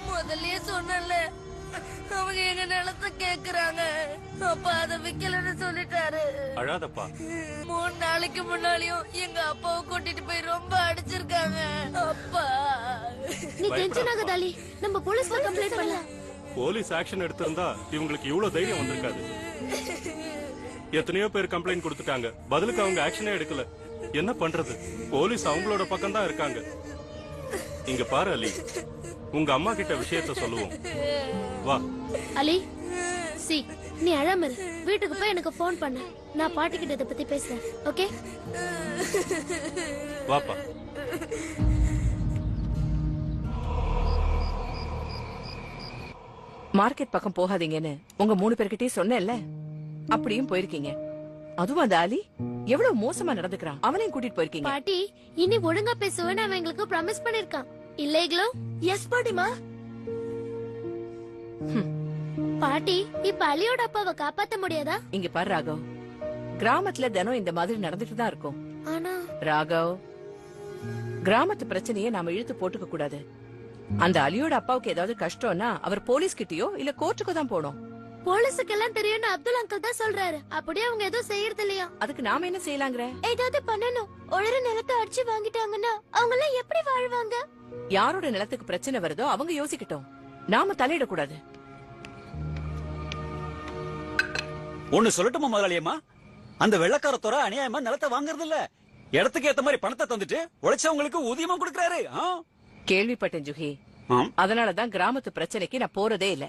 முதல்லயே சொன்னல, அவங்க எங்க நிலத்தை கேக்குறாங்க. அப்பா அதை விக்கலன்னு சொல்லிட்டாரு. அழாதப்பா. 3 நாளைக்கு முன்னாடியும் எங்க அப்பாவை கூட்டிட்டு போய் ரொம்ப அடிச்சிருக்காங்க. அப்பா, நீ டென்ஷன் ஆகாத அலி, நம்ம போலீஸ்ல கம்ப்ளைண்ட் பண்ணலாம். போலீஸ் ஆக்ஷன் எடுத்திருந்தா இவங்களுக்கு இவ்வளவு தைரியம் வந்திருக்காது. எத்தனையோ பேர் கம்ப்ளைண்ட் கொடுத்துட்டாங்க, பதிலுக்கு அவங்க ஆக்ஷனே எடுக்கல. என்ன பண்றது? போலீஸ் அவங்களோட பக்கம் தான் இருக்காங்க. இங்க பாரு அலி, உங்க அம்மா கிட்ட விஷயத்த சொல்லுவோம், வா. அலி, சி, நீ அழாம இரு. வீட்டுக்கு போய் எனக்கு ஃபோன் பண்ணு, நான் பாட்டி கிட்ட இத பத்தி பேசுறேன். ஓகே? வாப்பா. மார்க்கெட் பக்கம் போகாதீங்கன்னு உங்க 3 பேர்கிட்டயும் சொன்னேன்ல, அப்படியும் போயிருக்கீங்க. அதுவும் அந்த அலி எவ்வளவு மோசமா நடந்துக்கிறான், அவனையும் கூட்டிட்டு போயிருக்கீங்க. பாட்டி, இனி ஒழுங்கா பேசுவேன்னு அவன் எங்களுக்கு ப்ராமிஸ் பண்ணிருக்கான். இல்லைங்களோ? எஸ் பாட்டிமா. பாட்டி, இப்ப அலியோட அப்பாவை காப்பாத்த முடியாதா? இங்க பாரு ராகவ், கிராமத்துல தினம் இந்த மாதிரி நடந்துட்டு தான் இருக்கும். ஆனா ராகவ், கிராமத்து பிரச்சனையை நாம இழுத்து போட்டுக்க கூடாது. அந்த அலியோட அப்பாவுக்கு ஏதாவது கஷ்டம்னா அவர் போலீஸ் கிட்டயோ இல்ல கோர்ட்டுக்கோ தான் போனோம். போலீஸுக்கு எல்லாம் தெரியும்னு அப்துல் அங்கிள் தான் சொல்றாரு. அப்படியே அவங்க எதுவும் செய்யறது இல்லையா? அதுக்கு நாம என்ன செய்யலாங்கிற? ஏதாவது பண்ணணும். உழற நிலத்தை அடிச்சு வாங்கிட்டாங்கன்னா அவங்க எல்லாம் எப்படி வாழ்வாங்க? யாரோட நிலத்துக்கு பிரச்சனை வருதோ அவங்க யோசிக்கட்டும், நாம தலையிடக்கூடாது. ஒண்ணு சொல்லட்டுமா முதலாளியம்மா? அந்த வெள்ளக்காரத்தோர அநியாயமா நிலத்தை வாங்குறது இல்ல, இடத்துக்கு ஏத்த மாதிரி பணத்தை தந்துட்டு உழைச்சவங்களுக்கு ஊதியமா கொடுக்கறாரு. கேள்விப்பட்டேன் ஜுஹி, அதனாலதான் கிராமத்து பிரச்சனைக்கு நான் போறதே இல்ல.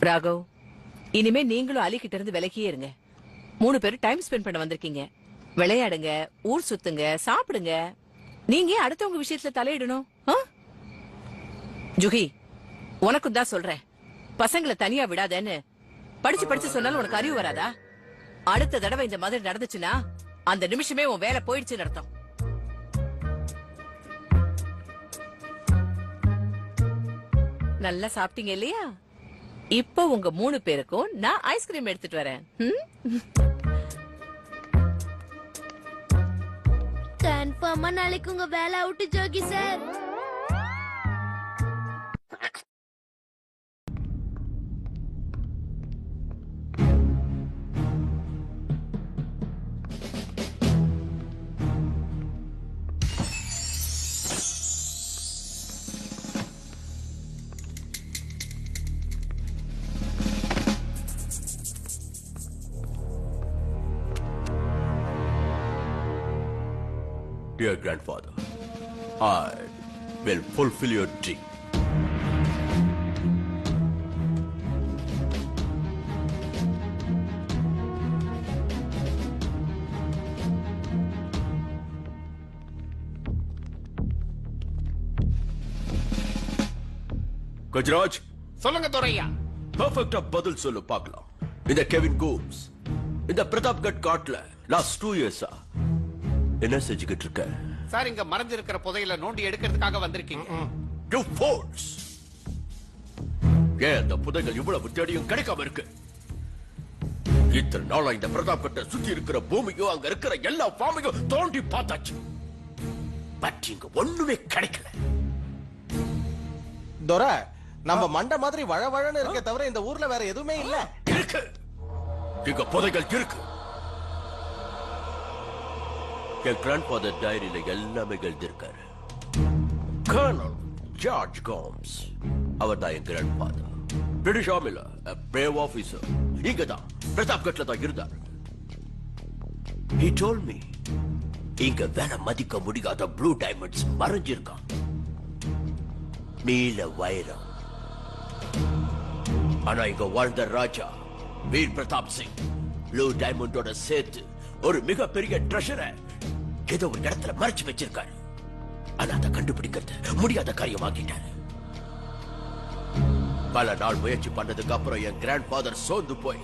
ராகவ், இனிமே நீங்களும் அலி கிட்ட இருந்து விலகியே இருங்க. 3 பேரும் டைம் ஸ்பெண்ட் பண்ண வந்திருக்கீங்க. விளையாடுங்க, ஊர் சுத்துங்க, சாப்பிடுங்க. நீங்க ஏன் அடுத்தவங்க விஷயத்துல தலையிடணும்? ஜுஹி, உனக்கும் தான் சொல்றேன், பசங்களை தனியா விடாதேன்னு. படிச்சு சொன்னாலும் உனக்கு அறிவு வராதா? அடுத்த தடவை இந்த மாதிரி நடந்துச்சுன்னா அந்த நிமிஷமே உன் வேலை போயிடுச்சுன்னு அர்த்தம். நல்லா சாப்பிட்டீங்க இல்லையா? இப்போ உங்க 3 பேருக்கும் நான் ஐஸ்கிரீம் எடுத்துட்டு வரேன். கன்ஃபார்மா நாளைக்கு உங்க வேலை out Jogi sir. Dear grandfather, I will fulfill your dream. Gajaraj, சொல்லுங்க துரையா. பெர்ஃபெக்ட்டா பதில் சொல்லு பார்க்கலாம். இந்த கெவின் கோம்ஸ் இந்த பிரதாப்கட் காட்ல லாஸ்ட் 2 இயர்ஸா என்ன செஞ்சுக்கிட்டு இருக்க? சார், இங்க மறைஞ்சிருக்கிற புதையல நோண்டி எடுக்கிறதுக்காக வந்திருக்கீங்க. You fools! ஏன் அந்த புதைகள் இவ்வளவு தேடியும் கிடைக்காம இருக்கு? இத்தனை நாளா இந்த பிரதாப் கட்டை சுத்தி இருக்கிற பூமியும் அங்க இருக்கிற எல்லா ஃபார்மையும் தோண்டி பார்த்தாச்சு. பட் இங்க ஒண்ணுமே கிடைக்கல. தோரா, நம்ம மண்டை மாதிரி வழவழன்னு இருக்க தவிர இந்த ஊர்ல வேற எதுவுமே இல்ல. இருக்கு. இங்க புதைகள் இருக்கு. என் கிராண்ட்ஃபாதர் டைரியில எல்லாமே எழுதியிருக்காரு. கர்னல் ஜார்ஜ் கோம்ஸ் அவர் தான் என் கிராண்ட்ஃபாதர். பிரிட்டிஷ் ஆர்மில பிரேவ் ஆபீசர். இங்கதான் பிரதாப் கட்ல தான் இருந்தார். He told me இங்க வேலை மதிக்க முடியாத ப்ளூ டைமண்ட்ஸ் மறைஞ்சிருக்கான். நீல வைரம். ஆனா இங்க வாழ்ந்த ராஜா வீர் பிரதாப் சிங் ப்ளூ டைமண்டோட சேர்த்து ஒரு மிகப்பெரிய ட்ரெஷரை ஏதோ ஒரு இடத்துல மறைச்சு வச்சிருக்காரு. ஆனா அதை கண்டுபிடிக்கிறது முடியாத காரியமாக்கிட்டாரு. பல நாள் முயற்சி பண்ணதுக்கு அப்புறம் என் கிராண்ட்ஃபாதர் சோர்ந்து போய்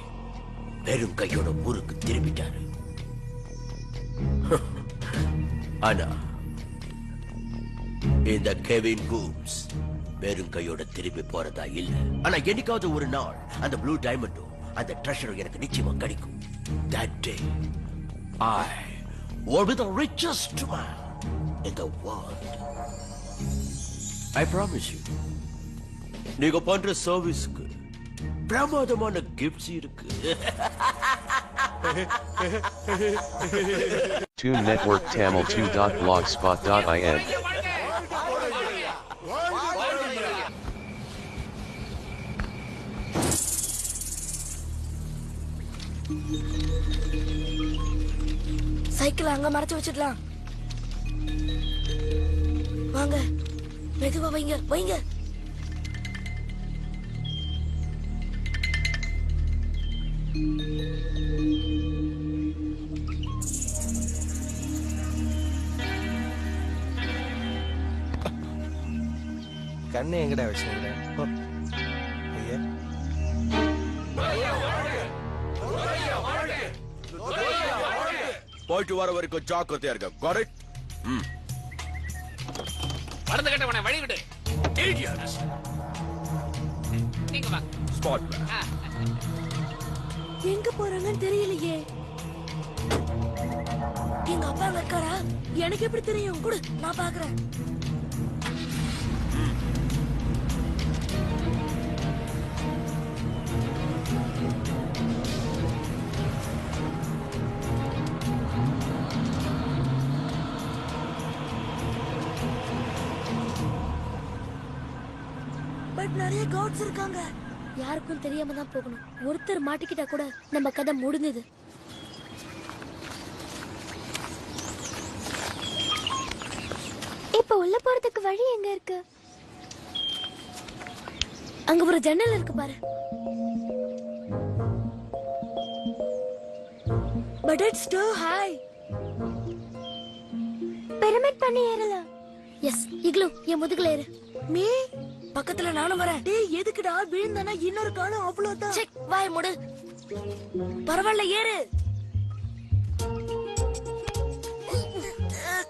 வெறும் கையோட ஊருக்கு திரும்பிட்டாரு. ஆனா இந்த கெவின் கூம்ஸ் வெறும் கையோட திரும்பி போறதா இல்ல. ஆனா என்னைக்காவது ஒரு நாள் அந்த ப்ளூ டைமண்டும் அந்த ட்ரெஷரும் எனக்கு நிச்சயமா கிடைக்கும். That day I will be the richest man in the world. I promise you. நீங்க பண்ற சர்வீஸ்க்கு பிரமாதமான கிஃப்ட்ஸ் இருக்கு. Tune Network Tamil2.blogspot.in. சைக்கிள் அங்க மறைச்சு வச்சிடலாம். வாங்க, மெதுவா வைங்க வைங்க. கண்ணு எங்கடா வச்சுங்க? ஐயா போயிட்டு வர வரைக்கும் ஜாக்கிரதையா இருக்க. கரெக்ட்? மறந்து கட்டவன வழி விடு. Idiots. நீங்க வாங்க. Spot man. எங்க போறாங்கன்னு தெரியலையே. எங்க அப்பா அங்க இருக்காரா? எனக்கு எப்படி தெரியும்? குடு, நான் பாக்குறேன். பட் நிறைய காட்ஸ் இருக்காங்க. யாருக்கும் தெரியாம தான் போகணும். ஒருத்தர் மாட்டிக்கிட்டா கூட நம்ம கதை முடிஞ்சது. இப்ப உள்ள போறதுக்கு வழி எங்க இருக்கு? அங்க ஒரு ஜன்னல் இருக்கு பாரு. But it's too high. Pyramid பண்ணி ஏறலாம். எஸ், இக்லு என் முதுகுல ஏறு. மீ பக்கத்துல நானும் வரேன். டேய் எதுக்குடா விழுந்தனா இன்னொரு காலம் அவ்வளவுதான். செக் வாய் மூடு. பரவாயில்ல ஏறு.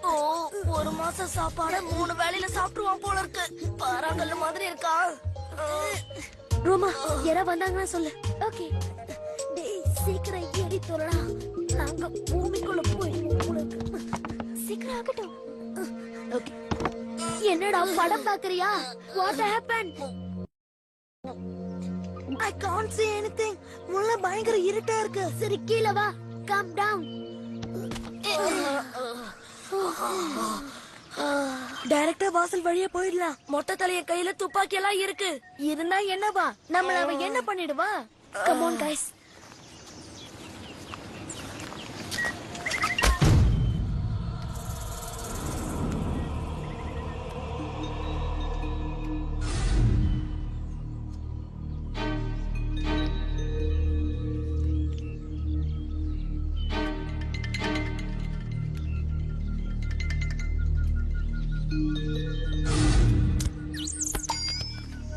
ஓ, ஒரு மாசம் சாப்பாட 3 வேளையில சாப்பிடுவான் போல இருக்கு. பாறாங்கல்ல மாதிரி இருக்கா. ரோமா, யாரா வந்தாங்கன்னா சொல்லு. ஓகே. டேய் சீக்கிரம் ஏறி தோறடா. நாங்க பூமிக்குள்ள போயிடுவோம் போல இருக்கு. சீக்கிரம் ஆகட்டும். ஓகே. என்னடா படம் பாக்குறியா? What happened? I can't see anything. முள்ள பயங்கர இருட்டா இருக்கு. சரி கீழ வா. Calm down. டைரக்டா வாசல் வழியா போயிடலாம். மொட்டை தலைய கையில துப்பாக்கி எல்லாம் இருக்கு. இருந்தா என்னவா? நம்மள அவ என்ன பண்ணிடுவா? Come on guys.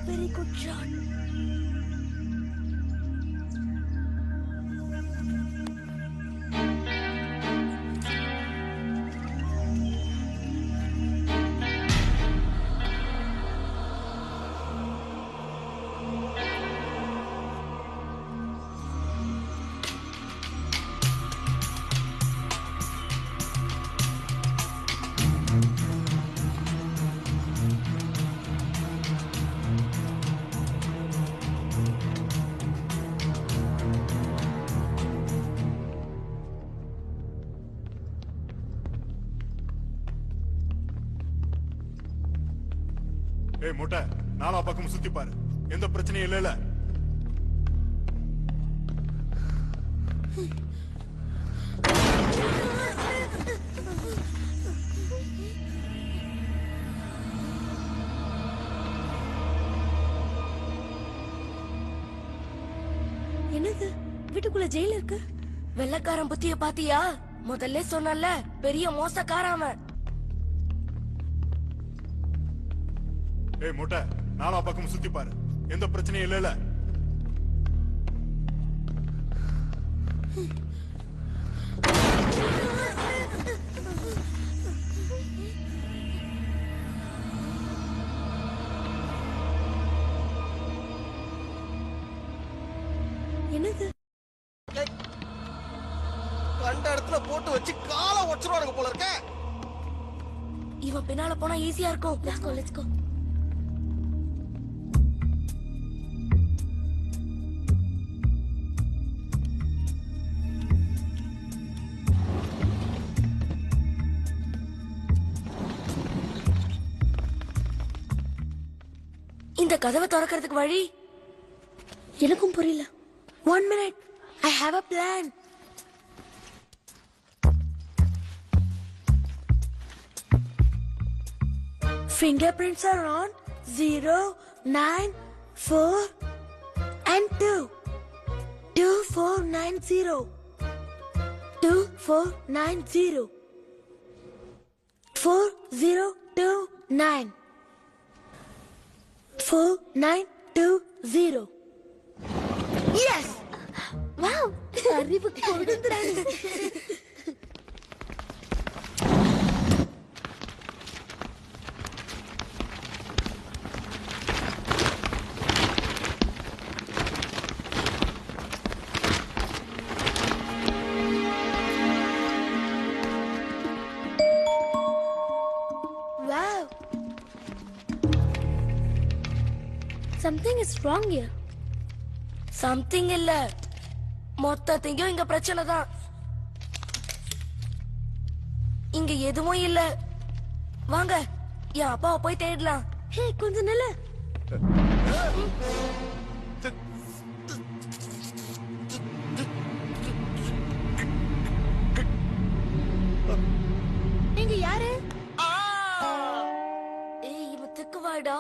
Very good shot. ஏய் முட்டை நாலா பக்கம் சுத்தி பாரு எந்த பிரச்சனையும் இல்லைல என்னது வீட்டுக்குள்ள ஜெயில் இருக்கு? வெள்ளக்காரன் புத்திய பாத்தியா? முதல்ல சொன்னல பெரிய மோசக்காரன் அவன். ஏய் முட்டை நாலா பக்கம் சுத்தி பாரு எந்த பிரச்சனையும் இல்லைல என்னது கண்ட இடத்துல போட்டு வச்சு காலை உடைச்சிருவானுங்க போல இருக்க. இவன் பின்னால போனா ஈஸியா இருக்கும். Let's go. இந்த கதவை திறக்கிறதுக்கு வழி எனக்கும் புரியல. 1 minute. I have a plan. Fingerprints are on 0, 9, 4 and 2. 2490. 2490. 4029. 4920. Yes! Wow! அறிவு கொடுந்துறாங்க. Wow! Something is wrong here. Something இல்ல. மொத்தத்தையும் இங்க பிரச்சனை தான். இங்க எதுவும் இல்ல. வாங்க என் அப்பாவை போய் தேடலாம். ஹே கொஞ்சம் நில்லு. நீங்க யாரு? ஏய் இவன் திக்குவாடா.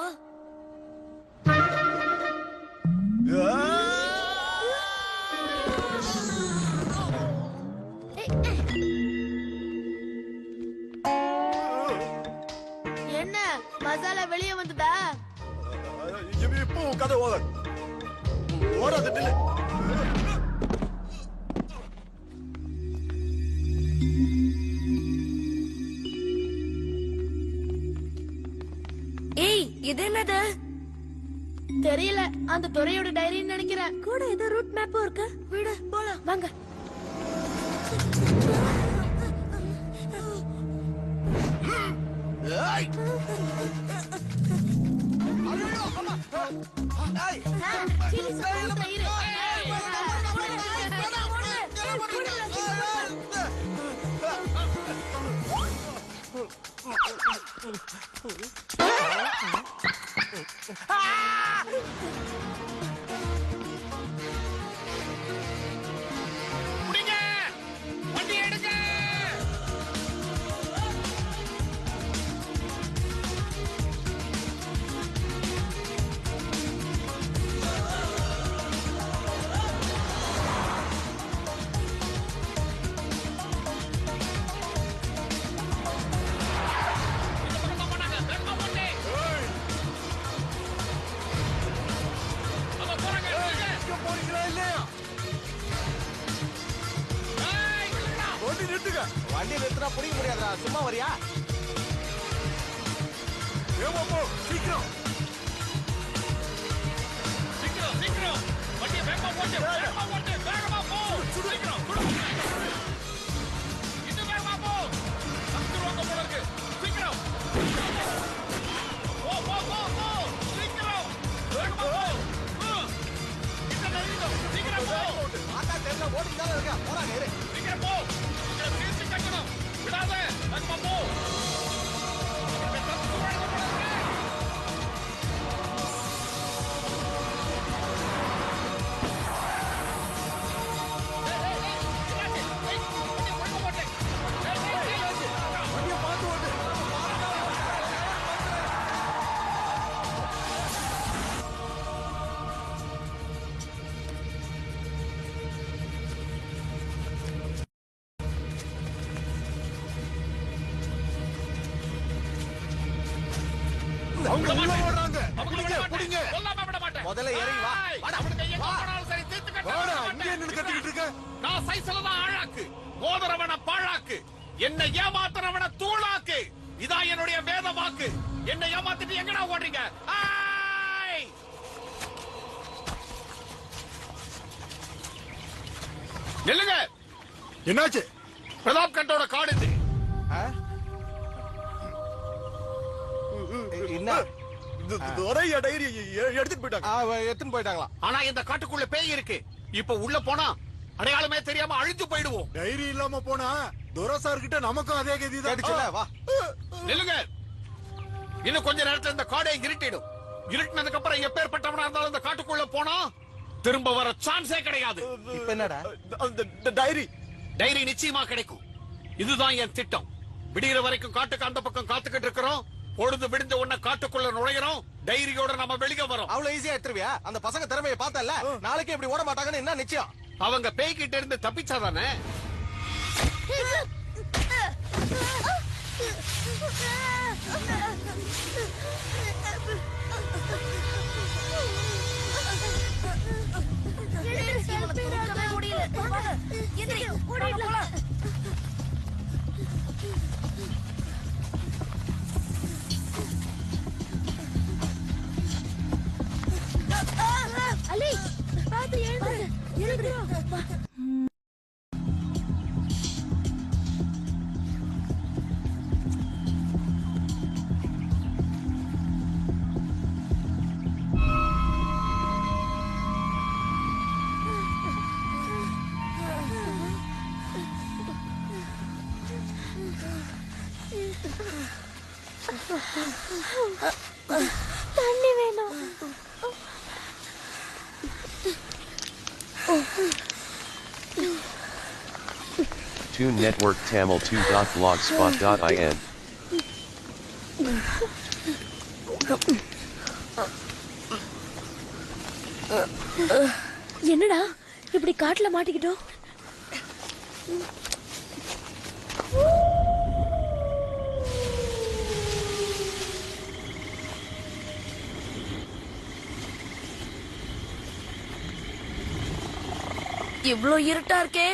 என்ன மசாலா வெளியே வந்துதா? இப்போ கதை ஓடாது நில்லு. ஏய் இது என்னது? தெரியல. அந்த துறையோட டைரின்னு நினைக்கிறேன். கூட ஏதோ ரூட் மேப்பும் இருக்கு. விடு போலாம் வாங்க. வண்டி நிறுத்தினா பிடிக்க முடியாதா? சும்மா வரியா? சீக்கிரம் வண்டியை வேகமா போட்டு வேகமா போ. சீக்கிரம் இன்னும் வேகமா போ. அங்க போல இருக்கு. சீக்கிரம் போ போ போ போ. சீக்கிரம் வேகமா போ. சீக்கிரம் போ. ஆட்டா தெரியல ஓடிட்டு இருக்க. போடா நேரே. சீக்கிரம் போ. பேசி கட்டணும். விடாத. வேகமா போ. ஓடுறாங்க. புடிங்க. முதல்ல இறங்கி வா. வாடா, இங்கே நின்னு கத்திக்கிட்டு இருக்க. நான் சைஸ்ல தான் ஆழாக்கு, மோதிரவன பாழாக்கு, என்னை ஏமாத்துறவன தூளாக்கு. இதான் என்னுடைய வேத வாக்கு. என்னை ஏமாத்திட்டு எங்கடா ஓடுறீங்க? ஆய்! நில்லுங்க. என்னாச்சு? பிரதாப் கட்டோட காடு இது. என்ன? துரைய டைரி எடுத்துட்டு போயிட்டாங்க. எடுத்துட்டு போயிட்டாங்களா? ஆனா இந்த காட்டுக்குள்ள பேய் இருக்கு. இப்ப உள்ள போனா அடையாளமே தெரியாம அழிஞ்சு போயிடுவோம். டைரி இல்லாம போனா துரசார் கிட்ட நமக்கும் அதே கதி தான். வா. நில்லுங்க. இன்னும் கொஞ்ச நேரத்துல இந்த காடை இருட்டிடும். இருட்டினதுக்கு அப்புறம் எப்பேற்பட்டவனா இருந்தாலும் இந்த காட்டுக்குள்ள போனா திரும்ப வர சான்ஸே கிடையாது. இப்ப என்னடா? அந்த டைரி நிச்சயமா கிடைக்கும். இதுதான் என் திட்டம். விடிகிற வரைக்கும் காட்டுக்கு அந்த பக்கம் காத்துக்கிட்டு இருக்கிறோம். பொழுது விடிஞ்ச உடனே காட்டுக்குள்ள நுழைகிறோம். டைரியோட நம்ம வெளியே வரோம். அவ்வளவு ஈஸியா எடுத்துருவியா? அந்த பசங்க திறமையை பார்த்தல, நாளைக்கு இப்படி ஓட மாட்டாங்கன்னு என்ன நிச்சயம்? அவங்க பேய்கிட்ட இருந்து தப்பிச்சாதானே. அலி, பாத்து எழுந்து. தண்ணி வேணும். Tune Network Tamil 2.blogspot.in. என்னடா இப்படி காட்டுல மாட்டிக்கிட்டோம்? இவ்ளோ இருட்டா இருக்கே.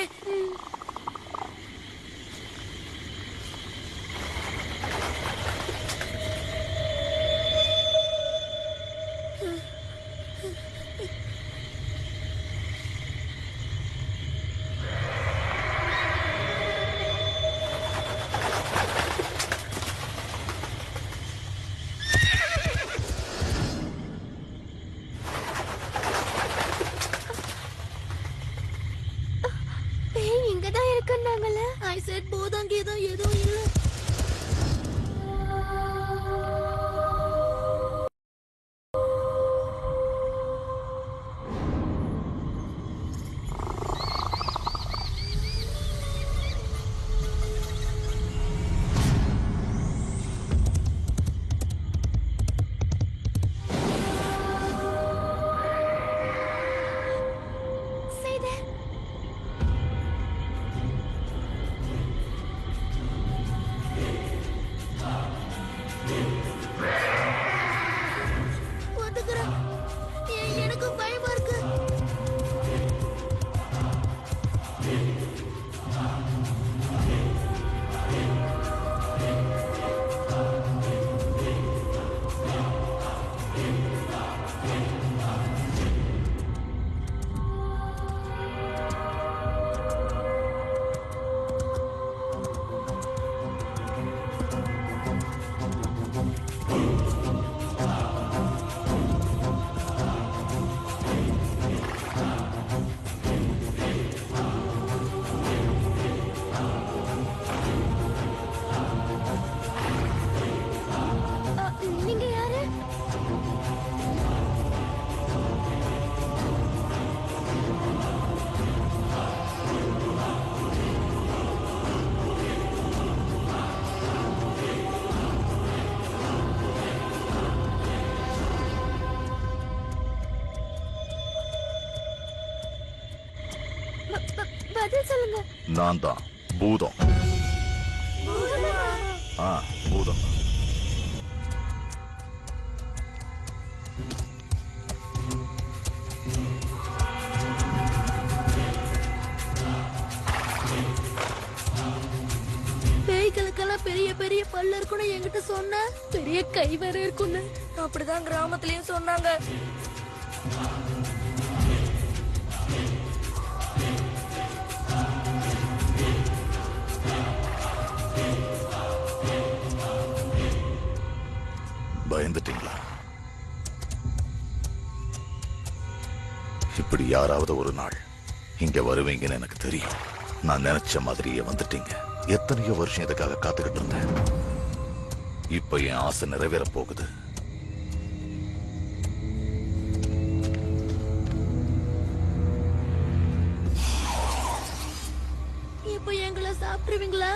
இங்கதான் இருக்குன்னாங்கல்ல. I said போதாங்கேதான் எதுவும் இல்ல. எனக்கு பயமா இருக்கு. நீங்க யாரு? பதில் சொல்லுங்க. நான் தான் பூதம். பூதம். கல் இருக்குன்னு என்கிட்ட சொன்ன பெரிய கை வேற இருக்குன்னு அப்படிதான் கிராமத்துலயும் சொன்னாங்க. பயந்துட்டீங்களா? இப்படி யாராவது ஒரு நாள் இங்க வருவீங்கன்னு எனக்கு தெரியும். நான் நினைச்ச மாதிரியே வந்துட்டீங்க. எத்தனையோ வருஷம் இதுக்காக காத்துக்கிட்டு இருந்தேன். இப்ப என் ஆசை நிறைவேற போகுது. இப்ப எங்களை சாப்பிடுவீங்களா?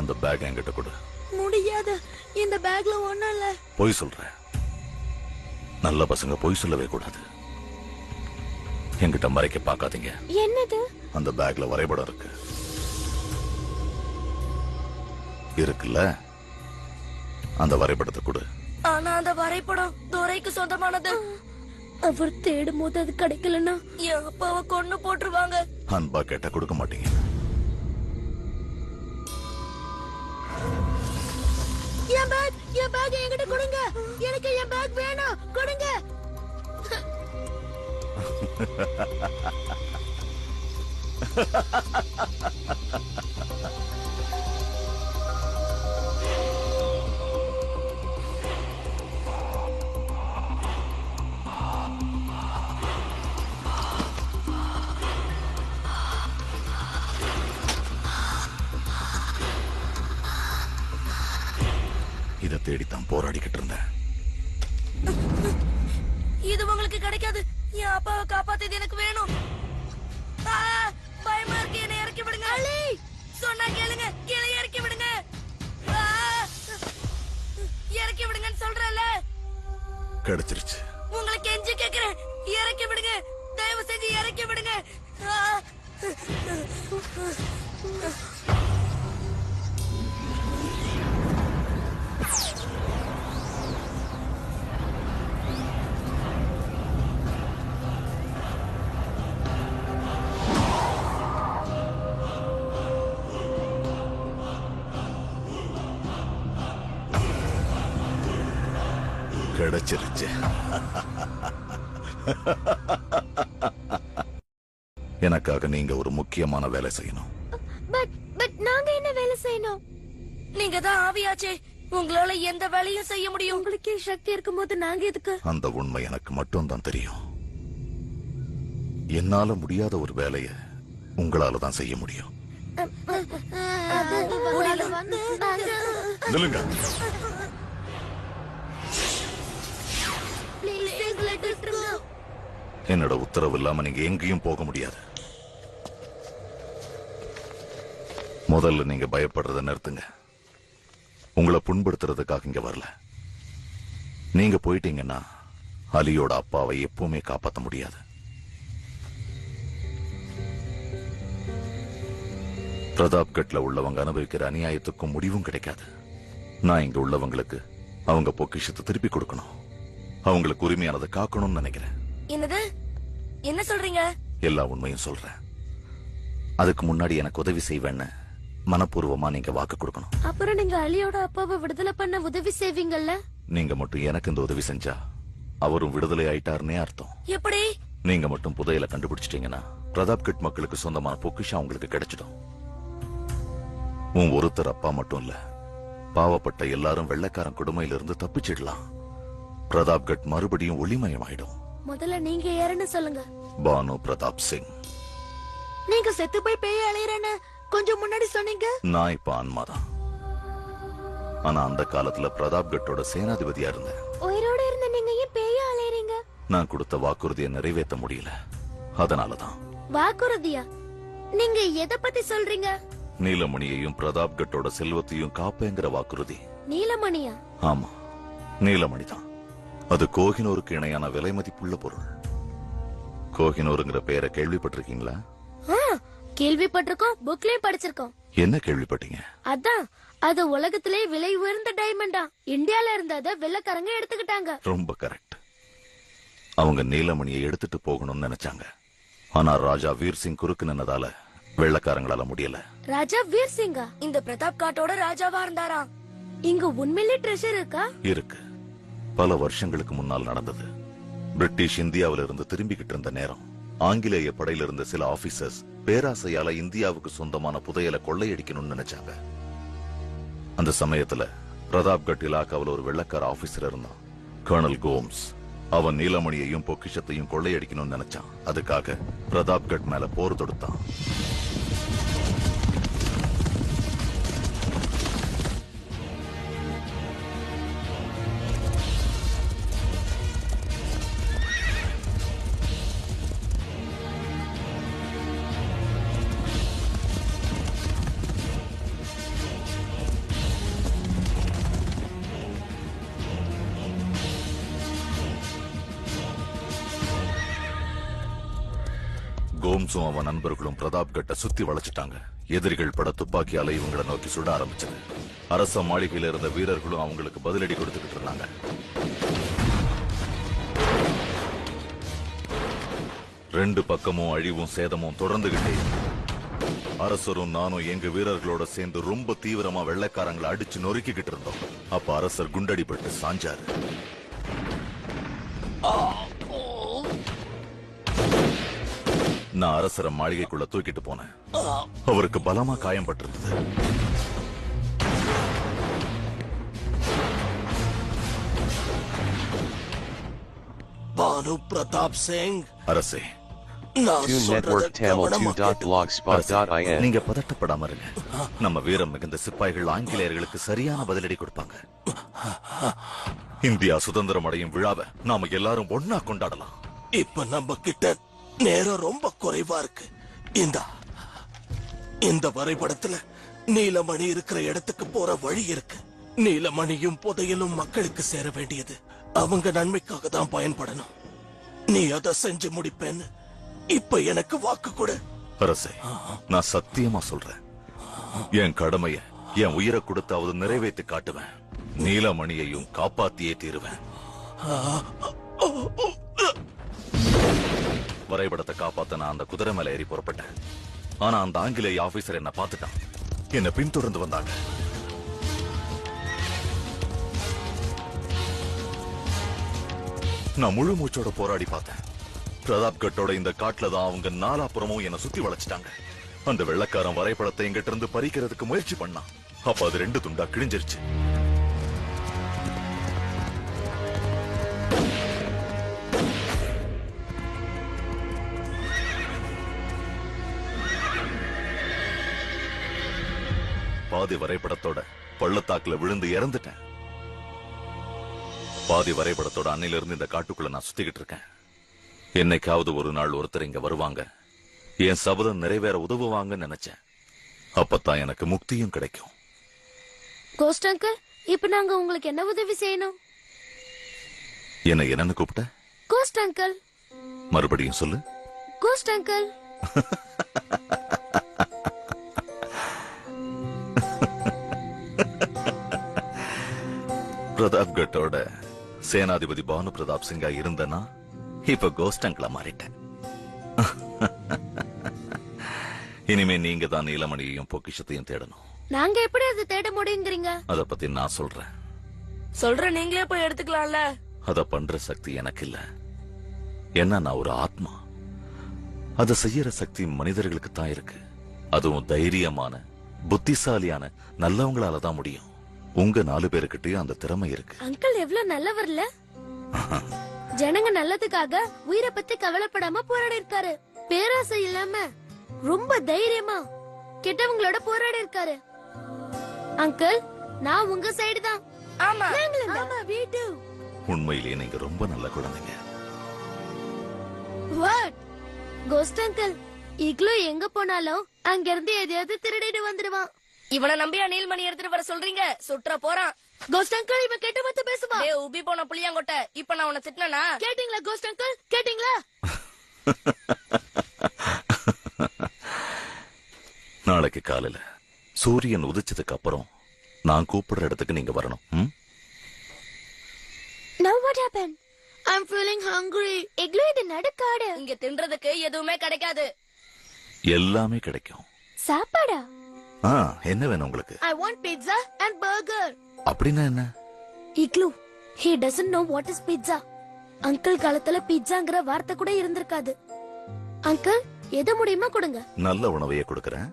அந்த பேக் என்கிட்ட கொடு. முடியாது, இந்த பேக்ல ஒண்ணும் இல்ல. பொய் சொல்றேன். நல்ல பசங்க பொய் சொல்லவே கூடாது. என்கிட்ட மறைக்க பார்க்காதீங்க. என்னது? அந்த பேக்ல வரைபடம் இருக்கு. இருக்குல்ல, அந்த வரைபடத்தை கொடு. ஆனா அந்த வரைபடம் துரைக்கு சொந்தமானது. அவர் தேடும் போது அது கிடைக்கலன்னா என் அப்பாவை கொன்னு போட்டுருவாங்க. அன்பா கேட்டா கொடுக்க மாட்டீங்க. என் பேக் என்கிட்ட கொடுங்க. எனக்கு என் பேக் வேணும், கொடுங்க. இதை தேடித்தான் போராடிக்கிட்டு இருந்தேன். இது உங்களுக்கு கிடைக்காது. என் அப்பாவை காப்பாத்தது எனக்கு வேணும். பயமா இருக்கு, என்னை இறக்கி விடுங்க. அலி சொன்னா கேளுங்க, கீழே இறக்கி விடுங்க. இறக்கி விடுங்கன்னு சொல்றேன்ல. கிடைச்சிருச்சு. உங்களை கெஞ்சி கேக்குறேன், இறக்கி விடுங்க. தயவு செஞ்சு இறக்கி விடுங்க. கிடைச்சிருச்சு. எனக்காக நீங்க ஒரு முக்கியமான வேலை செய்யணும். பட் நாங்க என்ன வேலை செய்யணும்? நீங்க தான் ஆவியாச்சே, உங்களால எந்த வேலையும் செய்ய முடியும். உங்களுக்கே சக்தி இருக்கும்போது நாங்க எதுக்கு? அந்த உண்மை எனக்கு மட்டும்தான் தெரியும். என்னால முடியாத ஒரு வேலையை உங்களால தான் செய்ய முடியும். நில்லுங்க. என்னோட உத்தரவு இல்லாம நீங்க எங்கேயும் போக முடியாது. முதல்ல நீங்க பயப்படுறத நிறுத்துங்க. உங்களை புண்படுத்துறதுக்காக இங்க வரல. நீங்க போயிட்டீங்கன்னா அலியோட அப்பாவை எப்பவுமே காப்பாற்ற முடியாது. பிரதாப்கட்ல உள்ளவங்க அனுபவிக்கிற அநியாயத்துக்கும் முடிவும் கிடைக்காது. நான் இங்க உள்ளவங்களுக்கு அவங்க பொக்கிஷத்தை திருப்பி கொடுக்கணும். அவங்களுக்கு உரிமையானதை காக்கணும்னு நினைக்கிறேன். என்னது? என்ன சொல்றீங்க? எல்லா உண்மையும் சொல்றேன். அதுக்கு முன்னாடி எனக்கு உதவி செய்வேன்னு மனப்பூர்வமா நீங்க வாக்கு கொடுக்கணும். அப்புறம் நீங்க அலியோட அப்பாவை விடுதலை பண்ண உதவி செய்வீங்கல்ல? நீங்க மட்டும் எனக்கு இந்த உதவி செஞ்சா அவரும் விடுதலை ஆயிட்டாருன்னே அர்த்தம். எப்படி? நீங்க மட்டும் புதையலை கண்டுபிடிச்சிட்டீங்கன்னா பிரதாப்கட் மக்களுக்கு சொந்தமான பொக்கிஷம் அவங்களுக்கு கிடைச்சிடும். உன் ஒருத்தர் அப்பா மட்டும் இல்ல, பாவப்பட்ட எல்லாரும் வெள்ளைக்காரன் கொடுமையிலிருந்து தப்பிச்சிடலாம். பிரதாப்கட் மறுபடியும் ஒளிமயமாயிடும். முதல்ல நீங்க யாருன்னு சொல்லுங்க. பானு பிரதாப் சிங். நீங்க செத்து போய் பேய் அலையறேன்னு கொஞ்சம் முன்னாடி சொன்னீங்க. நான் இப்ப ஆன்மாதான். ஆனா அந்த காலத்துல பிரதாப்கட்டோட சேனாதிபதியா இருந்தேன். உயிரோட இருந்த நீங்க ஏன் பேய அலையறீங்க? நான் கொடுத்த வாக்குறுதியை நிறைவேற்ற முடியல, அதனாலதான். வாக்குறுதியா? நீங்க எதை பத்தி சொல்றீங்க? நீலமணியையும் பிரதாப்கட்டோட செல்வத்தையும் காப்பேங்கிற வாக்குறுதி. நீலமணியா? ஆமா, நீலமணி தான். அது கோஹினூருக்கு இணையான விலை மதிப்புள்ள பொருள். கோஹினூருங்கிற பெயரை கேள்விப்பட்டிருக்கீங்களா? கேள்விப்பட்டிருக்கோம், புக்லயும் படிச்சிருக்கோம். என்ன கேள்விப்பட்டீங்க? அதான், அது உலகத்திலே விலை உயர்ந்த டைமண்டா. இந்தியால இருந்த அத வெள்ளக்காரங்க எடுத்துக்கிட்டாங்க. ரொம்ப கரெக்ட். அவங்க நீலமணியை எடுத்துட்டு போகணும்னு நினைச்சாங்க. ஆனா ராஜா வீர் சிங் குறுக்கு நின்னதால வெள்ளக்காரங்களால முடியல. ராஜா வீர் சிங்கா? இந்த பிரதாப் காட்டோட ராஜாவா இருந்தாரா? இங்க உண்மையிலே ட்ரெஷர் இருக்கா? இருக்கு. பல வருஷங்களுக்கு முன்னால் நடந்தது. பிரிட்டிஷ் இந்தியாவில இருந்து திரும்பிக்கிட்டு இருந்த நேரம் ஆங்கிலேய படையில இருந்த சில ஆபீசர்ஸ் பேராசையால இந்தியாவுக்கு சொந்தமான புதையலை கொள்ளையடிக்கணும்னு நினைச்சாங்க. அந்த சமயத்துல பிரதாப்கட் இலாக்காவில் ஒரு வெள்ளக்கார ஆபீசர் இருந்தான், கர்னல் கோம்ஸ். அவன் நீலமணியையும் பொக்கிஷத்தையும் கொள்ளையடிக்கணும்னு நினைச்சான். அதுக்காக பிரதாப்கட் மேல போர் தொடுத்தான். கோம்ஸும் அவன் நண்பர்களும் பிரதாப்கட்டை சுத்தி வளைச்சிட்டாங்க. எதிரிகள் பட துப்பாக்கியால இவங்களை நோக்கி சுட ஆரம்பிச்சது. அரச மாளிகையில இருந்த வீரர்களும் அவங்களுக்கு பதிலடி கொடுத்துக்கிட்டு இருந்தாங்க. ரெண்டு பக்கமும் அழிவும் சேதமும் தொடர்ந்துகிட்டே. அரசரும் நானும் எங்க வீரர்களோட சேர்ந்து ரொம்ப தீவிரமா வெள்ளைக்காரங்களை அடிச்சு நொறுக்கிக்கிட்டு இருந்தோம். அப்ப அரசர் குண்டடிப்பட்டு சாஞ்சாரு. நான் அரசரை மாளிகைக்குள்ள தூக்கிட்டு போனேன். அவருக்கு பலமா காயம் பட்டிருந்தது. பானு பிரதாப் சிங், அரசே, நீங்க பதட்டப்படாம இருங்க. நம்ம வீரம் மிகுந்த சிப்பாய்கள் ஆங்கிலேயர்களுக்கு சரியான பதிலடி கொடுப்பாங்க. இந்தியா சுதந்திரம் அடையும் விழாவை நாம எல்லாரும் ஒன்னா கொண்டாடலாம். இப்ப நம்ம கிட்ட நேரம் ரொம்ப குறைவா இருக்கு. இந்த வரைபடத்துல நீலமணி இருக்கிற இடத்துக்கு போற வழி இருக்கு. நீலமணியும் புதையலும் மக்களுக்கு சேர வேண்டியது. அவங்க நன்மைக்காக தான் பயன்படணும். நீ அதை செஞ்சு முடிப்பேன்னு இப்ப எனக்கு வாக்கு கொடு. அரசே, நான் சத்தியமா சொல்றேன். என் கடமைய என் உயிரை கொடுத்தாவது நிறைவேற்றி காட்டுவேன். நீலமணியையும் காப்பாத்தியே தீருவேன். வரைபடத்தை காப்பாத்த நான் அந்த குதிரை மேல ஏறி புறப்பட்டேன். ஆனா அந்த ஆங்கிலேய ஆபீசர் என்ன பார்த்துட்டான். என்ன பின்தொடர்ந்து வந்தாங்க. நான் முழு மூச்சோட போராடி பார்த்தேன். பிரதாப்கட்டோட இந்த காட்டுல தான் அவங்க நாலாபுறமும் என்ன சுத்தி வளைச்சிட்டாங்க. அந்த வெள்ளக்காரன் வரைபடத்தை எங்கிட்ட இருந்து பறிக்கிறதுக்கு முயற்சி பண்ணான். அப்ப அது 2 துண்டா கிழிஞ்சிருச்சு. பாதி வரைபடத்தோட பள்ளத்தாக்குல விழுந்து இறந்துட்டேன். பாதி வரைபடத்தோட அன்னையில இருந்து இந்த காட்டுக்குள்ள நான் சுத்திக்கிட்டு இருக்கேன். என்னைக்காவது ஒரு நாள் ஒருத்தர் இங்க வருவாங்க, என் சபதம் நிறைவேற உதவுவாங்கன்னு நினைச்சேன். அப்பதான் எனக்கு முக்தியும் கிடைக்கும். கோஸ்ட் அங்கிள், இப்ப நாங்க உங்களுக்கு என்ன உதவி செய்யணும்? என்ன என்னன்னு கூப்பிட்ட? Ghost uncle. மறுபடியும் சொல்லு. Cost uncle. பிரதாப்கட்டோட சேனாதிபதி பானு பிரதாப் சிங்கா இருந்தனா இப்ப கோஸ்ட் அங்கிளா மாறிட்டேன். இனிமே நீங்க தான் நீலமணியையும் பொக்கிஷத்தையும் தேடணும். நாங்க எப்படி அதை தேட முடியுங்கிறீங்க? அத பத்தி நான் சொல்றேன். சொல்ற நீங்களே போய் எடுத்துக்கலாம்ல. அத பண்ற சக்தி எனக்கு இல்ல. என்ன, நான் ஒரு ஆத்மா. அத செய்யற சக்தி மனிதர்களுக்கு தான் இருக்கு. அதுவும் தைரியமான, புத்திசாலியான நல்லவங்களால தான் முடியும். உங்க 4 பேருக்கிட்டயும் அந்த திறமை இருக்கு. அங்கிள் எவ்வளவு நல்லவர்ல. ஜனங்க நல்லதுக்காக உயிரை பத்தி கவலைப்படாம போராடி இருக்காரு. பேராசை இல்லாம ரொம்ப தைரியமா கெட்டவங்களோட போராடி இருக்காரு. அங்கிள், நான் உங்க சைடு தான். ஆமா ஆமா, வீட்டு. உண்மையிலேயே நீங்க ரொம்ப நல்ல குழந்தைங்க. வாட்? கோஸ்ட் அங்கிள், இக்லோ எங்க போனாலும் அங்க இருந்து எதையாவது திருடிட்டு வந்துடுவான். இவனை நம்பியா நீல்மணி எடுத்துட்டு வர சொல்றீங்க? சுற்ற போறான். கோஸ்ட் அங்கிள், இவன் கெட்ட மத்த பேசுவா. டேய், உபி போன புளியாங்கொட்டை, இப்ப நான் உன்னை திட்டினா? கேட்டீங்களா கோஸ்ட் அங்கிள்? கேட்டீங்களா? நாளைக்கு காலையில சூரியன் உதிச்சதுக்கு அப்புறம் நான் கூப்பிடுற இடத்துக்கு நீங்க வரணும். Now what happened? I'm feeling hungry. இக்லோ, இது நடுக்காடு. இங்க தின்றதுக்கு எதுவுமே கிடைக்காது. எல்லாமே கிடைக்கும். சாப்பாடா? என்ன வேணும் உங்களுக்கு? I want pizza and burger. அப்படின்னா என்ன? இக்லு, he doesn't know what is pizza. Uncle காலத்துல பிட்சாங்கிற வார்த்தை கூட இருந்திருக்காது. அங்கிள், எது முடியுமா கொடுங்க. நல்ல உணவையே கொடுக்கறேன்.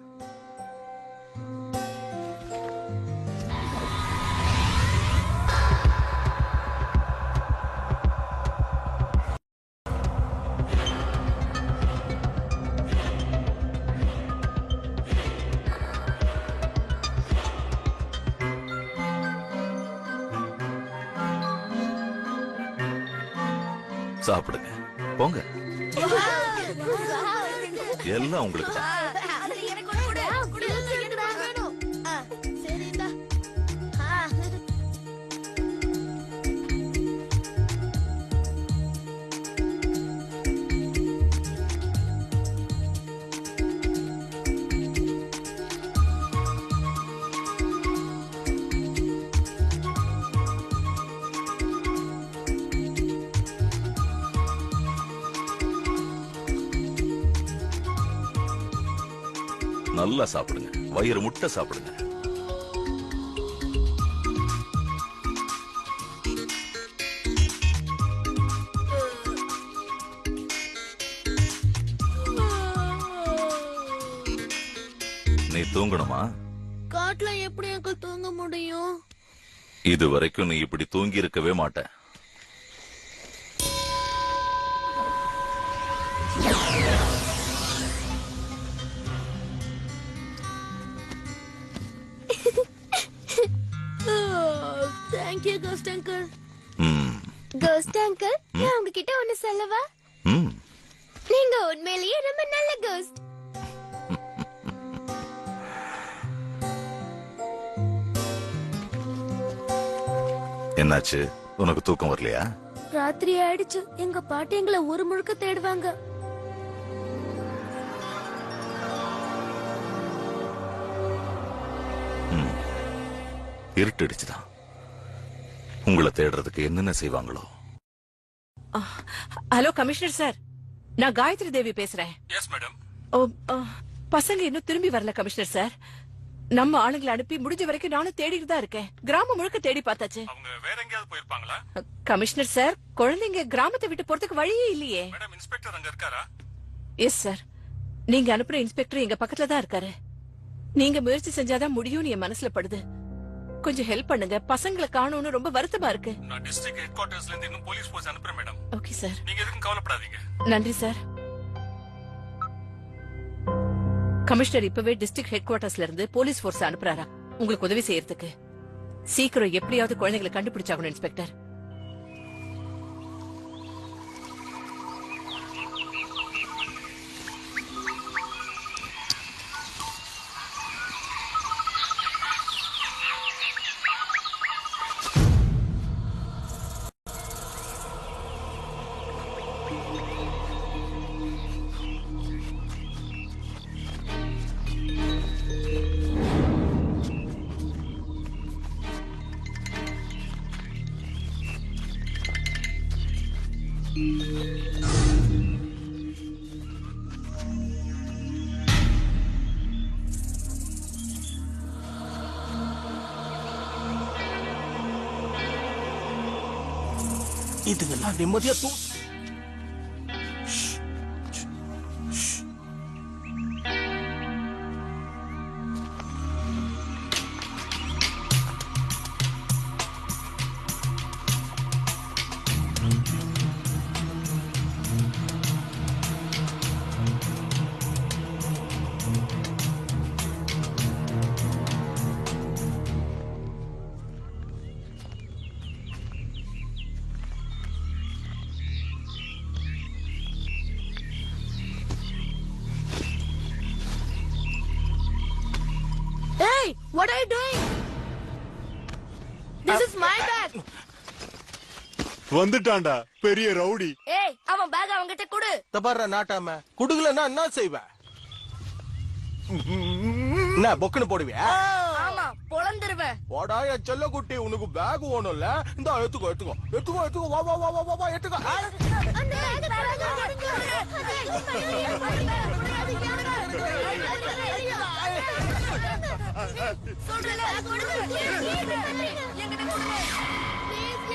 சாப்பிடுங்க, போங்க. எல்லாம் உங்களுக்கு தான். நல்லா சாப்பிடுங்க, வயிறு முட்டை சாப்பிடுங்க. நீ தூங்கணுமா? காட்டுல எப்படி அங்கிள் தூங்க முடியும்? இது வரைக்கும் நீ இப்படி தூங்கி இருக்கவே மாட்ட. Thank you, Ghost Uncle. Ghost Uncle, நான் உங்ககிட்ட ஒன்னு சொல்லவா? நீங்க உண்மையிலேயே ரொம்ப நல்ல ghost. என்னாச்சு, உனக்கு தூக்கம் வரலையா? ராத்திரி ஆயிடுச்சு, எங்க பாட்டி எங்களை ஒரு முழுக்க தேடுவாங்க. இருட்டடிச்சுதான். உங்களை தேடுறதுக்கு என்னென்ன செய்வாங்களோ. ஹலோ கமிஷனர் சார், நான் காயத்ரி தேவி பேசுறேன். Yes madam. பசங்க இன்னும் திரும்பி வரல கமிஷனர் சார். நம்ம ஆளுங்களை அனுப்பி முடிஞ்ச வரைக்கும் நானும் தேடிட்டு தான் இருக்கேன். கிராமம் முழுக்க தேடி பார்த்தாச்சு. அவங்க வேற எங்கேயாவது போயிருப்பாங்களா? கமிஷனர் சார், குழந்தைங்க கிராமத்தை விட்டு போறதுக்கு வழியே இல்லையே. மேடம், இன்ஸ்பெக்டர் அங்க இருக்காரா? எஸ் சார், நீங்க அனுப்புற இன்ஸ்பெக்டர் எங்க பக்கத்துல தான் இருக்காரு. நீங்க முயற்சி செஞ்சாதான் முடியும்னு என் மனசுல படுது. கொஞ்சம் ஹெல்ப் பண்ணுங்க, பசங்களை காணோம்னு ரொம்ப வருத்தமா இருக்கு. நான் டிஸ்ட்ரிக்ட் ஹெட் குவார்ட்டர்ஸ்ல இருந்து இன்னும் போலீஸ் போர்ஸ் அனுப்புறேன் மேடம். Okay sir. நீங்க எதுக்கும் கவலைப்படாதீங்க. நன்றி சார். கமிஷனர் இப்பவே டிஸ்ட்ரிக்ட் ஹெட் குவார்ட்டர்ஸ்ல இருந்து போலீஸ் போர்ஸ் அனுப்புறாரா உங்களுக்கு உதவி செய்யறதுக்கு. சீக்கிரம் எப்படியாவது குழந்தைகளை கண்டுபிடிச்சாகணும் இன்ஸ்பெக்டர். இதுங்கெல்லாம் நிம்மதியா Hey, what are you doing? This is my bag. வந்துட்டான்டா பெரிய ரவுடி. ஏய், அவன் பேக் அவங்கிட்ட கொடு. தபாரா நாட்டாம குடுகலன்னா என்ன செய்வ? என்ன பொக்குன்னு போடுவியா? ஆமா, பொளந்துருவேன். போடா என் செல்ல குட்டி, உனக்கு பேக் வேணும்ல? இந்த எடுத்துக்கோ எடுத்துக்கோ எடுத்துக்கோ எடுத்துக்கோ, வா வா வா வா வா எடுத்துக்கோ. அந்த பேக் சொல்றல கொடுங்க என்கிட்ட கொடுங்க ப்ளீஸ்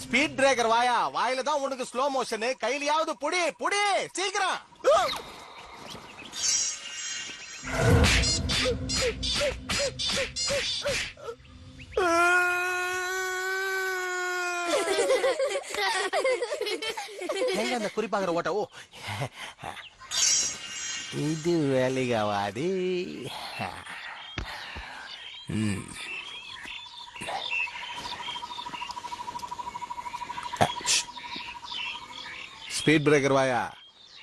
ஸ்பீட் பிரேக்கர் வாயா, வாயில தான் உனக்கு ஸ்லோ மோஷன், கையிலயாவது புடி புடி சீக்கிரம். எங்க அந்த குறிப்பாங்கிற ஓட்ட? ஓ, இது வேலைக்காவாது. ஸ்பீட் பிரேக்கர் வாயா,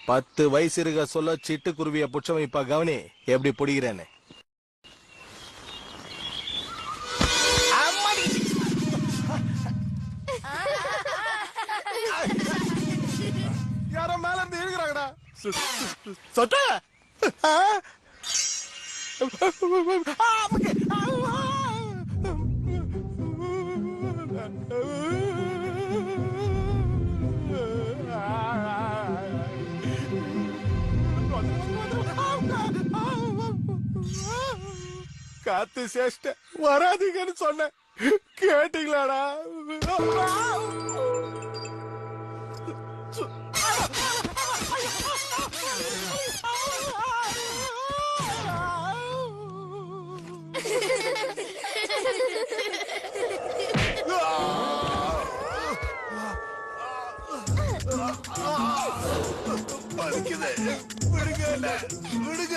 10 வயசு இருக்க சொல்ல சிட்டுக்குருவிய புடிச்சவன் இப்ப கவனி எப்படி பிடிக்கிறேன்னு. யாரோ மேல இருந்து இருக்கிறாங்கடா. சொட்ட காத்து சேஷ்ட வராதீங்கன்னு சொன்ன கேட்டீங்களாடா? பலிக்குது, விடுங்க விடுங்க.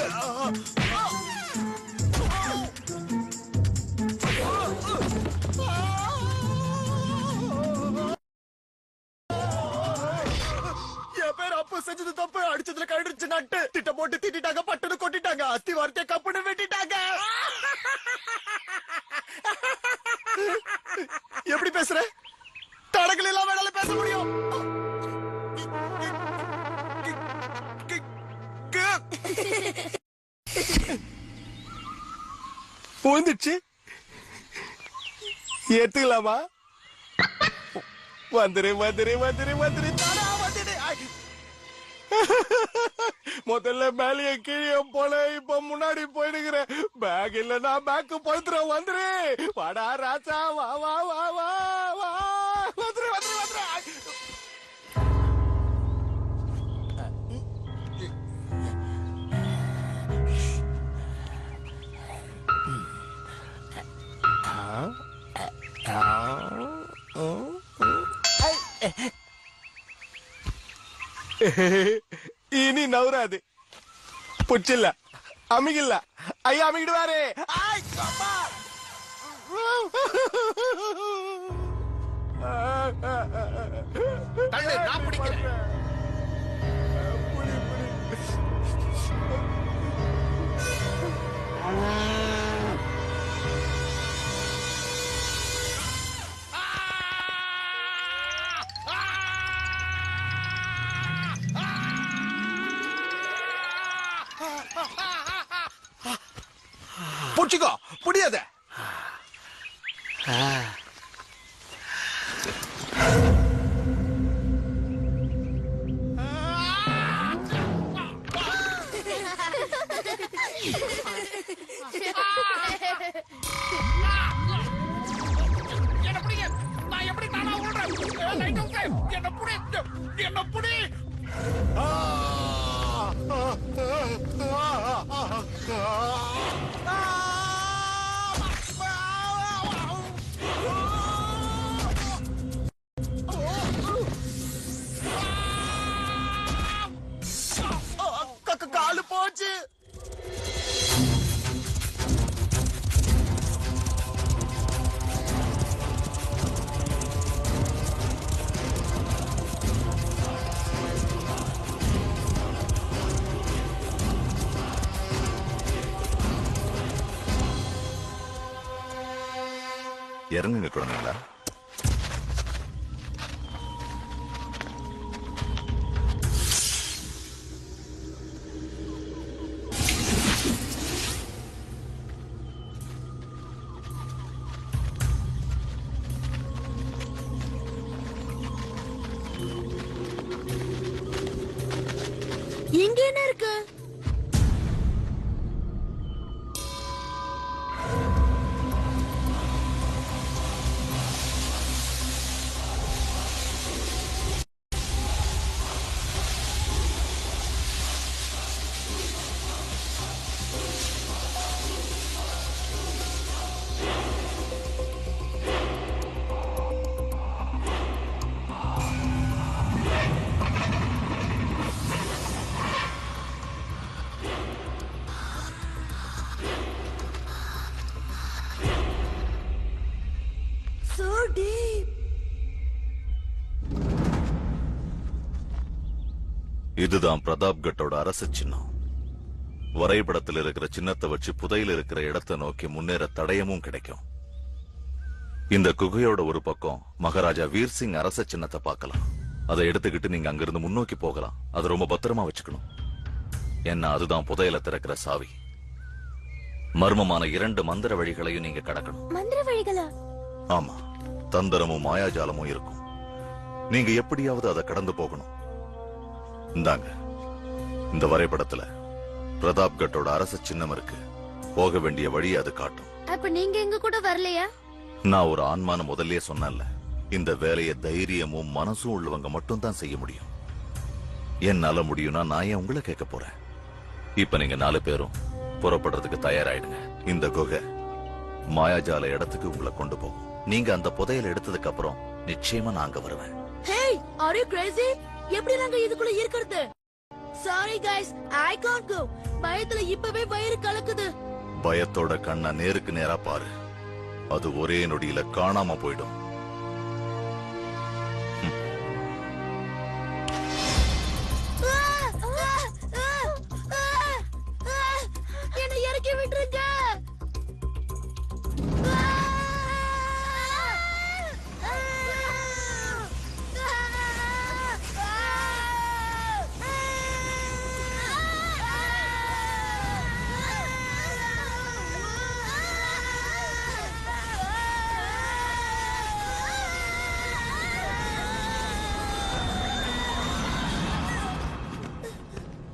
என் பேர் அப்ப செஞ்சது தப்பு, அடிச்சதுல கழிச்சு நட்டு திட்டம் போட்டு திட்டாங்க, பட்டுன்னு கொட்டிட்டாங்க, அஸ்தி வார்த்தை கப்புன்னு வெட்டிட்டாங்க. எப்படி பேசுற? தடங்கள் இல்லாம என்னால பேச முடியும். போந்துச்சு ஏத்துக்கலாமா? வந்துரு வந்துரு வந்துரு வந்துரு வந்துடு. முதல்ல மேலேயே கீழே போல, இப்ப முன்னாடி போயிடுகிற. பேக் இல்லன்னா பேக் படுத்துற. வந்துரு வாடா ராஜா, வா வா வா வா வா. வந்துரு வந்துரு வந்துரு. இனி நவராது. புச்சில்ல அமிகில்ல. ஐயா அமிகிடுவாரு. நான் பிடிக்கிறேன். புடிச்சுக்கோ, முடியாத. என்ன புடி, நான் எப்படி தானா ஓடுறேன்? என்ன புடி, என்ன புடி. காலு போச்சு. இறங்குங்க குழந்தைங்களா. இங்க என்ன இருக்கு? So deep. இதுதான் பிரதாப்கட்டோட அரசு சின்னம். வரைபடத்தில் இருக்கிற சின்னத்தை வச்சு புதையில் இருக்கிற இடத்தை நோக்கி முன்னேற தடயமும் கிடைக்கும். இந்த குகையோட ஒரு பக்கம் மகாராஜா வீர்சிங் அரச சின்னத்தை பார்க்கலாம். அதை எடுத்துக்கிட்டு நீங்க அங்கிருந்து முன்னோக்கி போகலாம். அது ரொம்ப பத்திரமா வச்சுக்கணும். என்ன அதுதான் புதையல திறக்கிற சாவி. மர்மமான 2 மந்திர வழிகளையும் நீங்க கடக்கணும். மந்திர வழிகளா? ஆமா, தந்திரமும் மாயாஜாலமும் இருக்கும். நீங்க எப்படியாவது அதை கடந்து போகணும். இந்தாங்க, இந்த வரைபடத்துல பிரதாப்கட்டோட அரச சின்னம் இருக்கு. போக வேண்டிய வழி அது காட்டும். அப்ப நீங்க எங்க கூட வரலையா? நான் ஒரு ஆன்மான முதல்லயே சொன்னேன்ல, இந்த வேலையை தைரியமும் மனசும் உள்ளவங்க மட்டும் தான் செய்ய முடியும். என்னால முடியும்னா நான் ஏன் உங்களை கேட்க போறேன்? இப்ப நீங்க 4 பேரும் புறப்படுறதுக்கு தயாராயிடுங்க. இந்த குகை மாயாஜால இடத்துக்கு உங்களை கொண்டு போகும். நீங்க அந்த புதையல் எடுத்ததுக்கு அப்புறம் நிச்சயமா நான் அங்க வருவேன். Hey, are you crazy? எப்படி நாங்க இதுக்குள்ள இருக்கிறது? Sorry guys, I can't go. பயத்துல இப்பவே வயிறு கலக்குது. பயத்தோட கண்ணை நேருக்கு நேரா பாரு. அது ஒரே நொடியில காணாம போயிடும். என்னை இறக்கி விட்டுருங்க.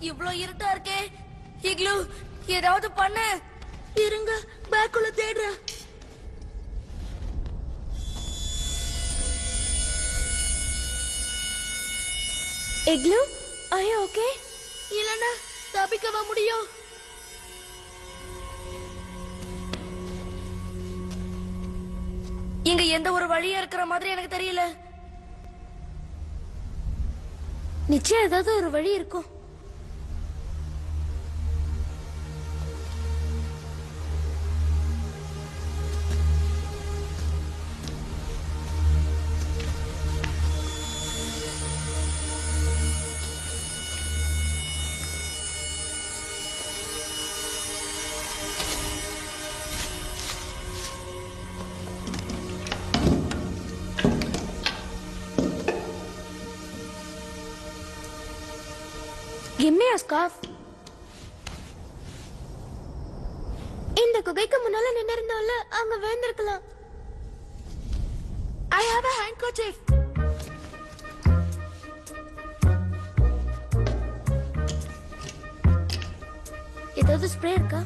இவ்ளோ இருட்டா இருக்கே. இக்லு, ஏதாவது பண்ணு. இருங்க, பேக்குள்ள தேடுறேன். இக்லு, are you okay? இல்லனா தப்பிக்கவா முடியும்? இங்க எந்த ஒரு வழியா இருக்கிற மாதிரி எனக்கு தெரியல. நிச்சயம் ஏதாவது ஒரு வழி இருக்கும். Give me a scarf. இந்த குகைக்கு முன்னால நின்னிருந்தோம்ல, அங்க விழுந்திருக்கலாம். I have a handkerchief. ஏதாவது ஸ்ப்ரே இருக்கா?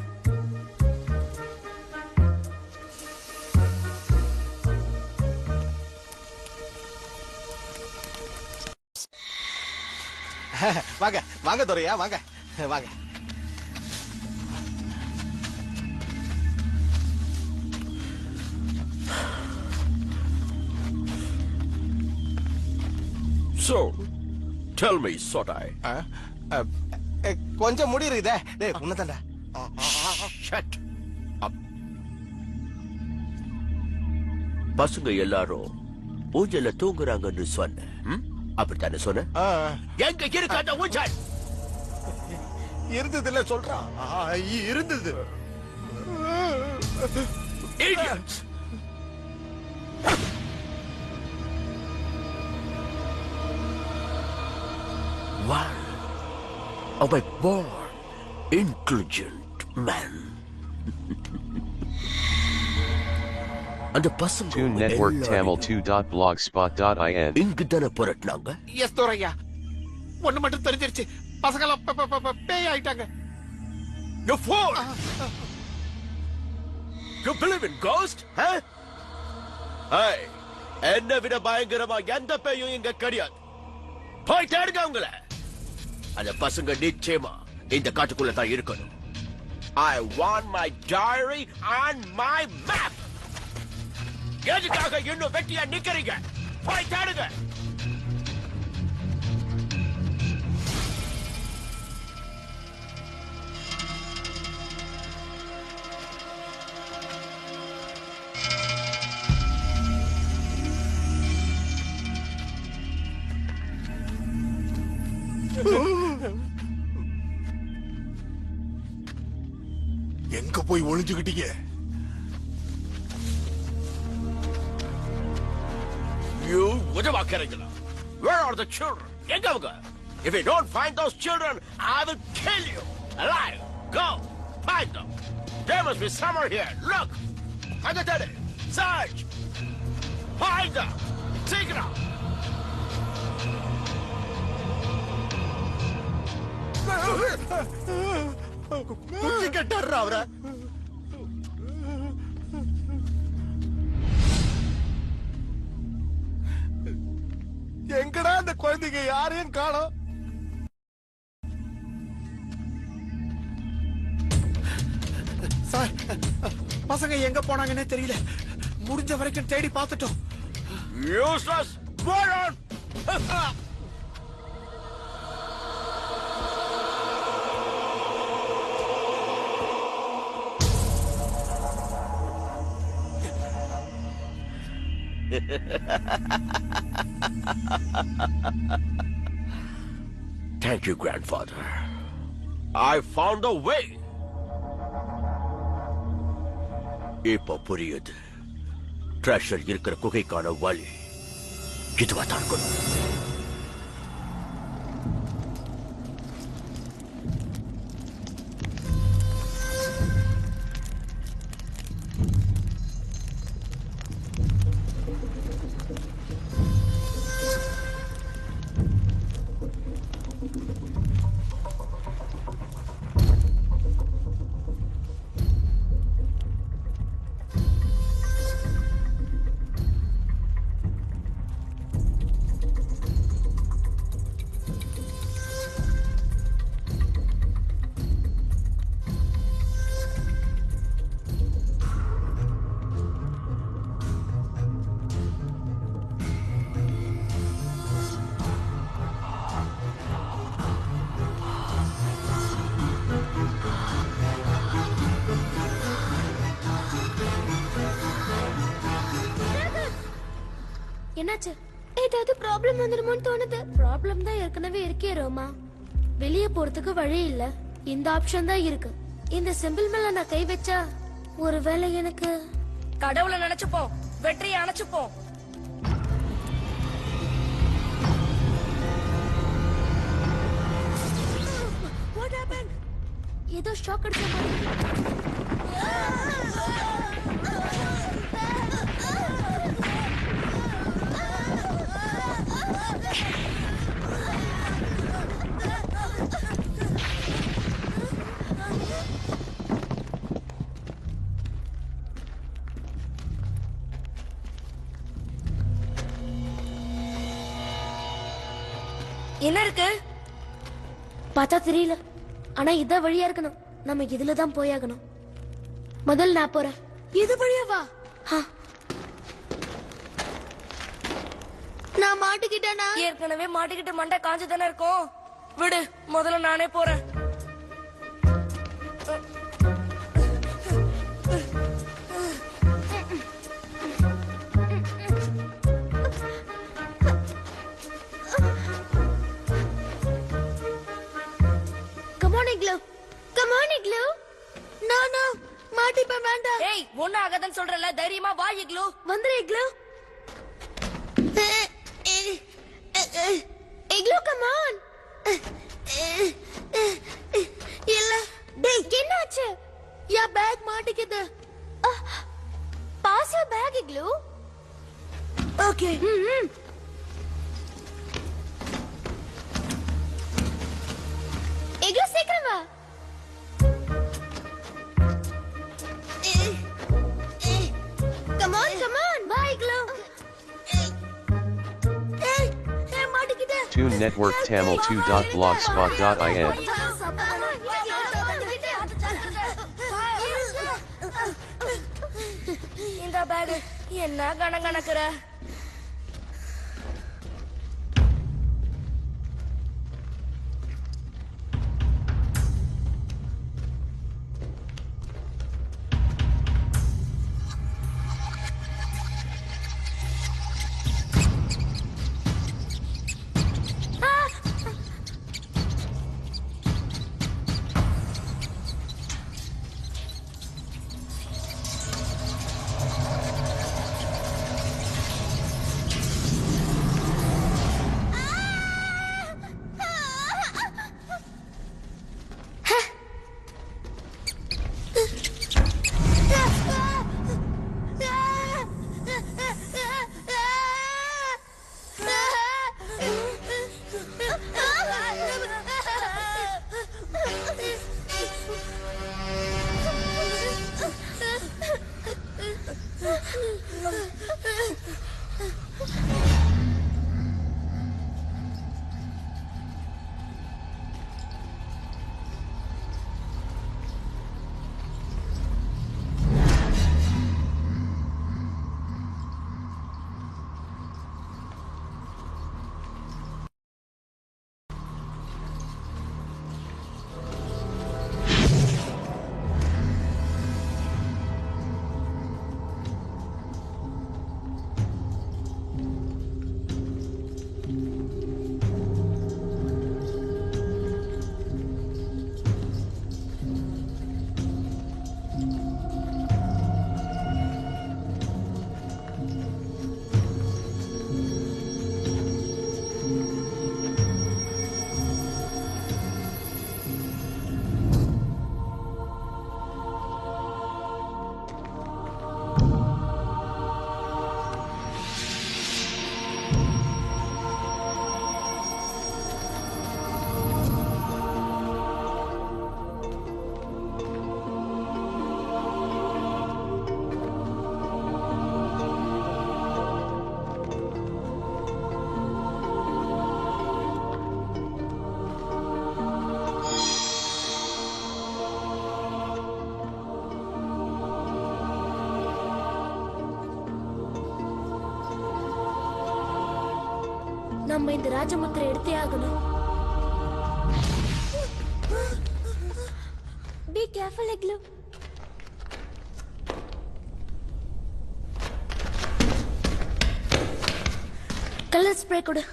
வாங்க வாங்க துரையா, வாங்க வாங்க. So, tell me, Sotai. கொஞ்சம் முடி இருக்குதே. டேய் உன்னதான்டா. Shut up. பசங்க எல்லாரும் ஊஞ்சல்ல தூங்குறாங்கன்னு சொன்ன. அப்படித்தானே சொன்ன? எங்க இருக்கு அந்த ஊஞ்சல்? இருந்ததுல சொல்றான். இருந்தது. Idiots. one of my born intelligent man. அந்த பசங்க Tune Network Tamil 2.blogspot.in. இங்குதானே புரட்டினாங்க. எஸ் தோரையா, ஒண்ணு மட்டும் தெரிஞ்சிருச்சு, பசங்க பேய் ஆயிட்டாங்க. You fool! You believe in ghost? Huh? Hey, என்ன விட பயங்கரமா எந்த பேயும் இங்க கிடையாது. போய் தேடுங்க அவங்கள. அந்த பசங்க நிச்சயமா இந்த காட்டுக்குள்ள தான் இருக்கணும். I want my diary and my map. எதுக்காக இன்னும் வெட்டியா நிக்கிறீங்க? போய் தேடுங்க. எங்க போய் ஒளிஞ்சுக்கிட்டீங்க? You உதவாக்கறீங்களா? Where are the children? எங்க அவங்க? If you don't find those children, I will kill you alive. Go, find them. There must be somewhere here. Look, அங்க தேடு. Search. Find them. சீக்கிரம். புத்தி கட்டாரு அவர. எங்கடா அந்த குழந்தைங்க? யாரையும் காணோம். சார், பசங்க எங்க போனாங்கன்னே தெரியல. முடிஞ்ச வரைக்கும் தேடி பார்த்துட்டோம். Useless moron! Thank you, grandfather. I found a way. இப்ப புரியுது. ட்ரெஷர் இருக்கிற குகைக்கான வழி இதுவா தான் இருக்கணும். என்னாச்சு? ஏதாவது ப்ராப்ளம் வந்துருமோன்னு தோணுது. ப்ராப்ளம் தான் ஏற்கனவே இருக்கே ரோமா. வெளியே போறதுக்கு வழி இல்ல. இந்த ஆப்ஷன் தான் இருக்கு. இந்த சிம்பிள் மேல நான் கை வச்சா ஒருவேளை எனக்கு கடவுளை நினைச்சுப்போம், வெற்றியை அணைச்சுப்போம். What happened? ஏதோ ஷாக் அடிச்ச மாதிரி. என்ன இருக்கு? பார்த்தா தெரியல. ஆனா இதான் வழியா இருக்கணும். நம்ம இதுல தான் போயாகணும். முதல்ல நான் போறேன். இது வழியா வா. நான் மாட்டிக்கிட்டேனா? ஏற்கனவே மாட்டிக்கிட்டு மண்டை காஞ்சு தானே இருக்கும். விடு, முதல்ல நானே போறேன். ஏய், ஒண்ணு ஆகாதன்னு சொல்றல, தைரியமா வா இக்லு. வந்துரு இக்லு. Igloo, come on. மாட்டிக்குது. Pass your bag Igloo. Okay. Igloo சீக்கிரம் வா. Come on, come on. Bye, Igloo. Hey, மாட்டிக்கிட்ட. Tune Network Tamil2.blogspot.in. இந்த பேக் என்ன கணக்கற? நம்ம இந்த ராஜமுத்திரை எடுத்தே ஆகணும். Be careful, Igloo. Colour spray கொடு.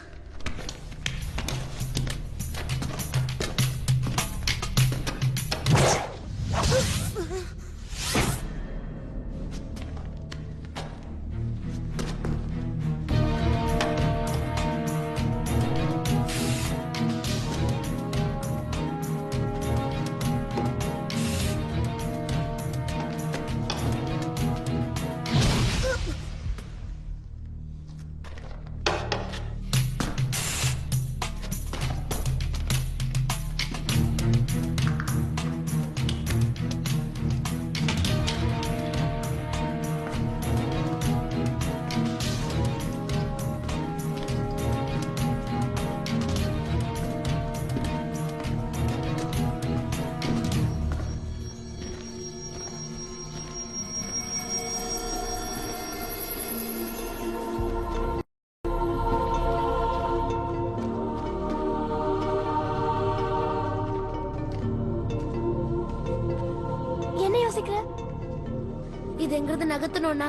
இது எங்கிறது நகர்த்தணும்னா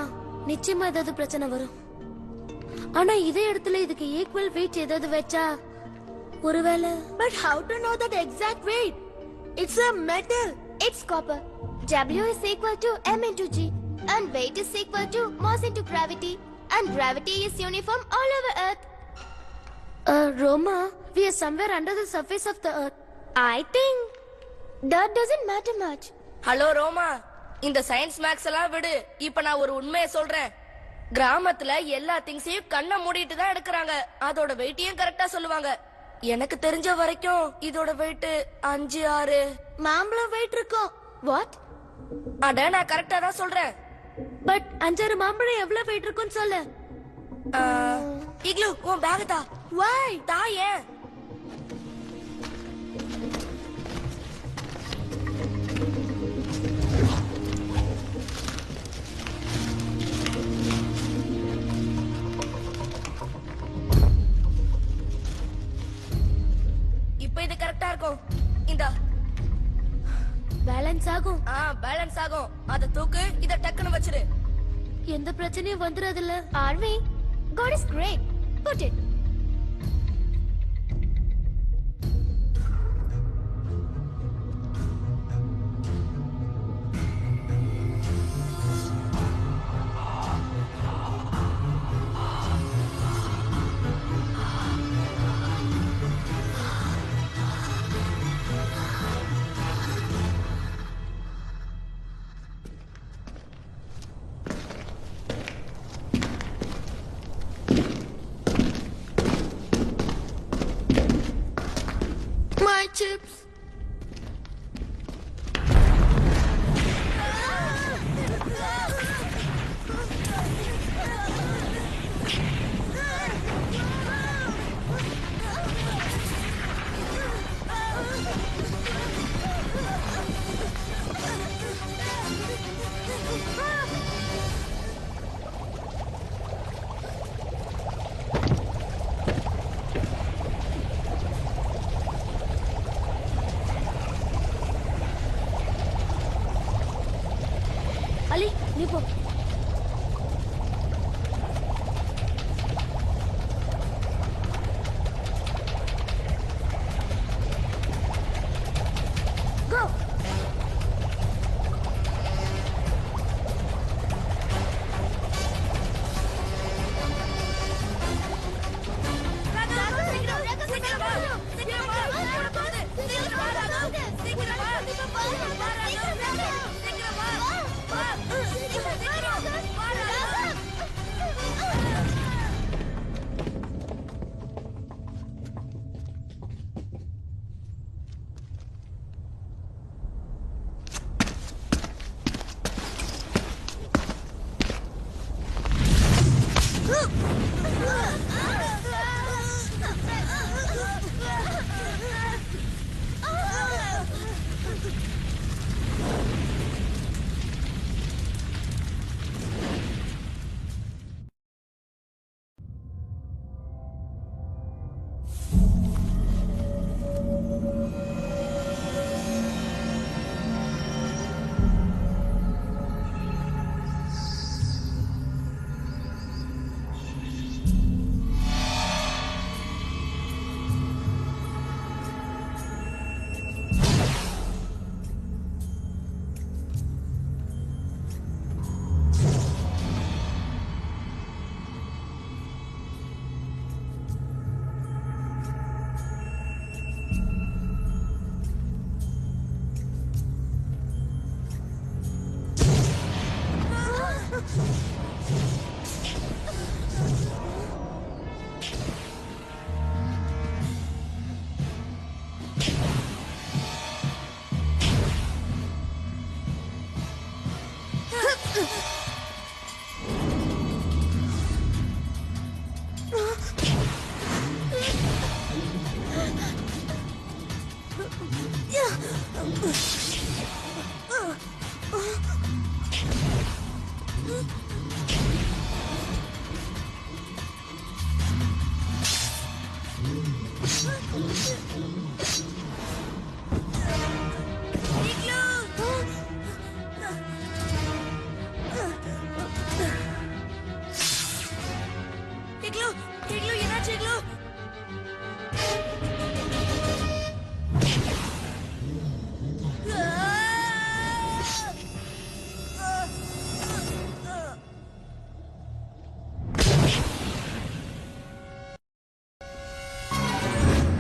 நிச்சயமா ஏதாவது பிரச்சனை வரும். ஆனா இதே இடத்துல இதுக்கு ஈக்குவல் வெயிட் ஏதாவது வச்சா ஒருவேளை. But how to know that exact weight? It's a metal. It's copper. W is equal to m into g and weight is equal to mass into gravity and gravity is uniform all over earth. Roma, we are somewhere under the surface of the earth. I think that doesn't matter much. Hello Roma, இந்த சயின்ஸ் மேக்ஸ் எல்லாம் விடு. இப்ப நான் ஒரு உண்மையை சொல்றேன். கிராமத்துல எல்லா திங்ஸையும் கண்ணை மூடிட்டு தான் எடுக்கிறாங்க. அதோட வெயிட்டையும் கரெக்டா சொல்லுவாங்க. எனக்கு தெரிஞ்ச வரைக்கும் இதோட வெயிட் 5-6. மாம்பழம் வெயிட் இருக்கும். வாட்? அட நான் கரெக்டா தான் சொல்றேன். பட் 5-6 மாம்பழம் எவ்வளவு வெயிட் இருக்கும்னு சொல்லு. இக்லு உன் பேக் தா. வை தாயே. இப்ப இது கரெக்டா இருக்கும். இந்தா பேலன்ஸ் ஆகும். பேலன்ஸ் ஆகும். அத தூக்கு. இத டக்குன்னு வச்சிரு. எந்த பிரச்சனையும் வந்துராதுல்ல. ஆர்வி God is great. Put it. My chips. Ali நீ போ. Go.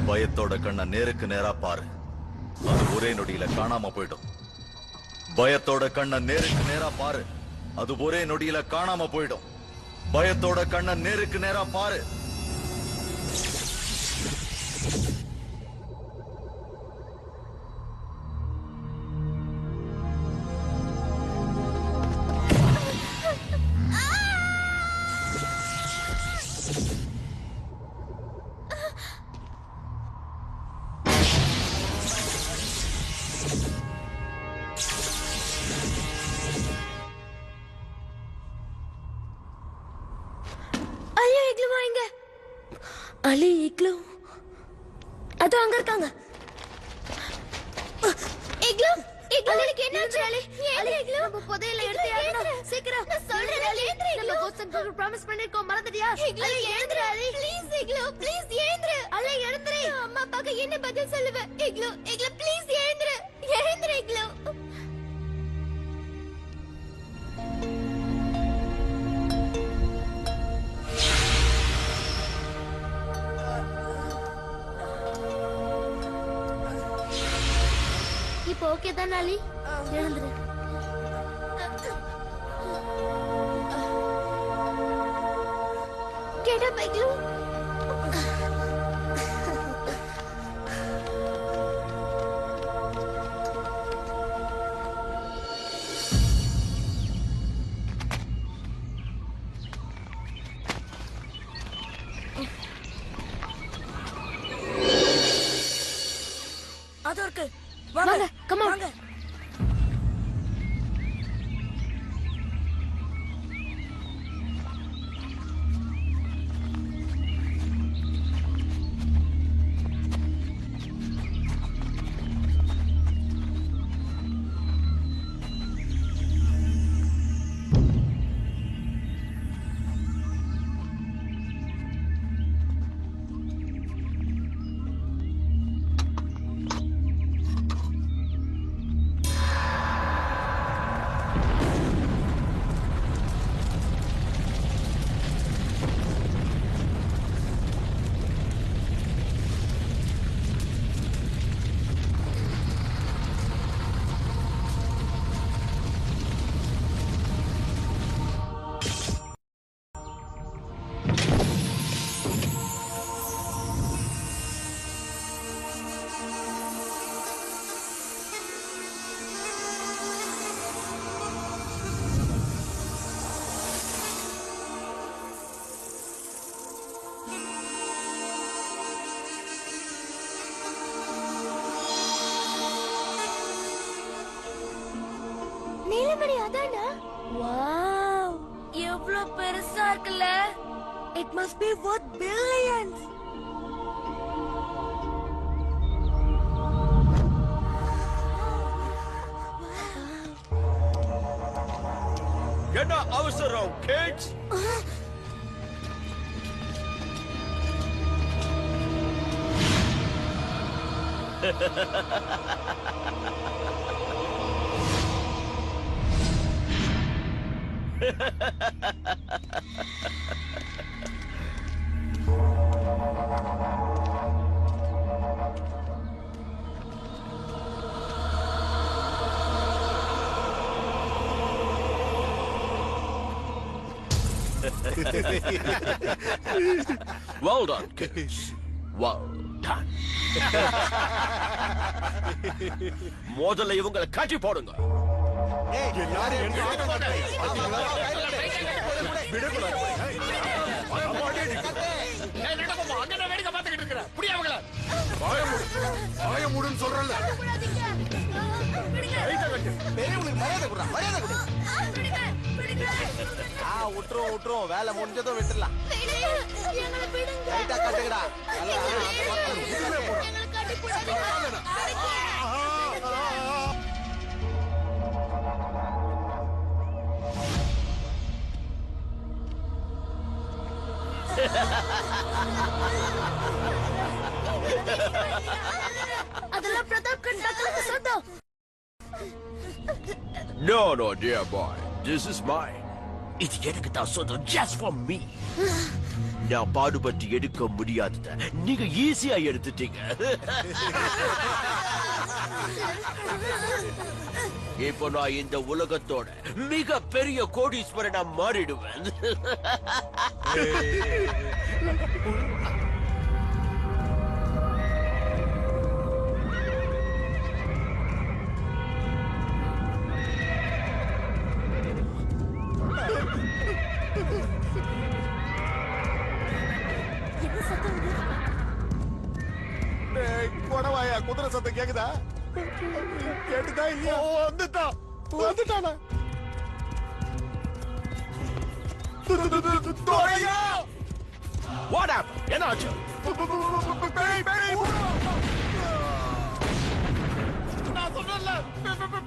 பயத்தோட கண்ணை நேருக்கு நேரா பாரு. அது ஒரே நொடியில காணாம போயிடும். பயத்தோட கண்ணை நேருக்கு நேரா பாரு, அது ஒரே நொடியில காணாம போயிடும். பயத்தோட கண்ணை நேருக்கு நேரா பாரு. ஐயோ இக்லு வாங்க. அலி இக்லு அதோ அங்க இருக்காங்க. இக்லு இக்லு அலிக்கு என்னாச்சு? அலி இக்லு நம்ம புதையல எடுத்து ஆகணும். சீக்கிரம் நான் சொல்றேன் அலி. நம்ம கோசன் ப்ராமிஸ் பண்ணிருக்கோம், மறந்துட்டியா? இக்லு எழுந்திரு அலி. ப்ளீஸ் இக்லு ப்ளீஸ் எழுந்திரு. அலி எழுந்திரு. அம்மா அப்பாக்கு என்ன பதில் சொல்லுவ? இக்லு இக்லு ப்ளீஸ் எழுந்திரு. எழுந்திரு இக்லு. இப்போ ஓகே தான் அலி? எழுந்துரு. கேட்டா பைக்லு அது இருக்கு. வாங்க கம் ஆன். நீலமணி அதானா? வாவ் எவ்ளோ பெருசா இருக்குல்ல. It must be worth billions. என்ன அவசரம் kids? Well done, kids. Well done. முதல்ல இவங்களை காட்டி போடுங்க. வாயமுடுன்னு சொல்றல. பெரியவங்களுக்கு மரியாதை குடுறா, மரியாதை குடு. விட்டுரும் வேலை முடிஞ்சதும் விட்டுலாம். லைட்டா கட்டுங்கடா. அதெல்லாம் பிரதாப் கண்டாக்களுக்கு சொந்தம். No, dear boy. This is mine. இது எனக்கு தான் சொந்தம், just for me. நான் பாடுபட்டு எடுக்க முடியாதத நீங்க ஈஸியா எடுத்துட்டீங்க. இப்போ நான் இந்த உலகத்தோட மிக பெரிய கோடீஸ்வரனா மாறிடுவேன். கொடவாயா குதிரை சத்தம் கேக்குதா? கேட்டுதா இல்லையா? வந்துட்டானா? What happened? என்னாச்சு? நான் சொன்னேன்ல,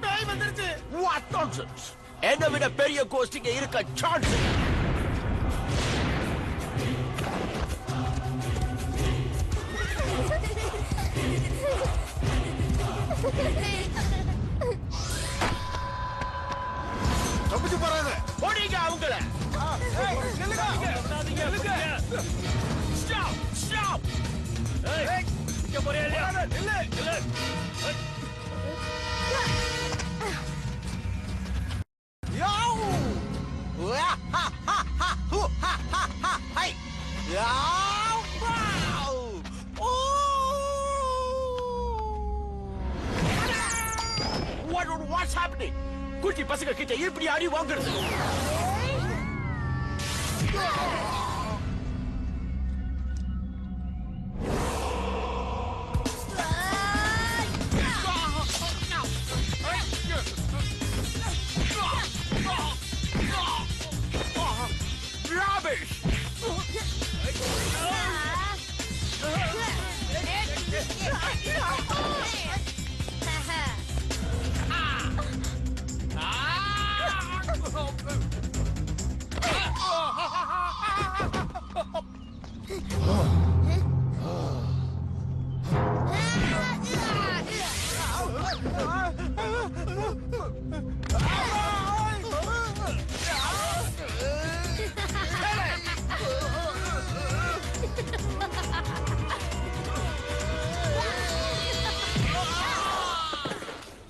பேய் வந்துருச்சு. What nonsense? என்னை விட பெரிய கோஷ்டிங்க இருக்க சான்ஸ். தப்பிச்சு போறாங்க. ஓடிங்க அவங்கள. Stop! Stop! ஏய், இங்க போறியா இல்லையா? இல்ல, இல்ல. யாவ்! வா ஹா ஹா ஹா ஹூ ஹா ஹா ஹா ஹை. யாவ்! வாவ்! ஓ! What's happening? குட்டி பசங்க கிட்ட இப்படி அடி வாங்குறது? Rubbish!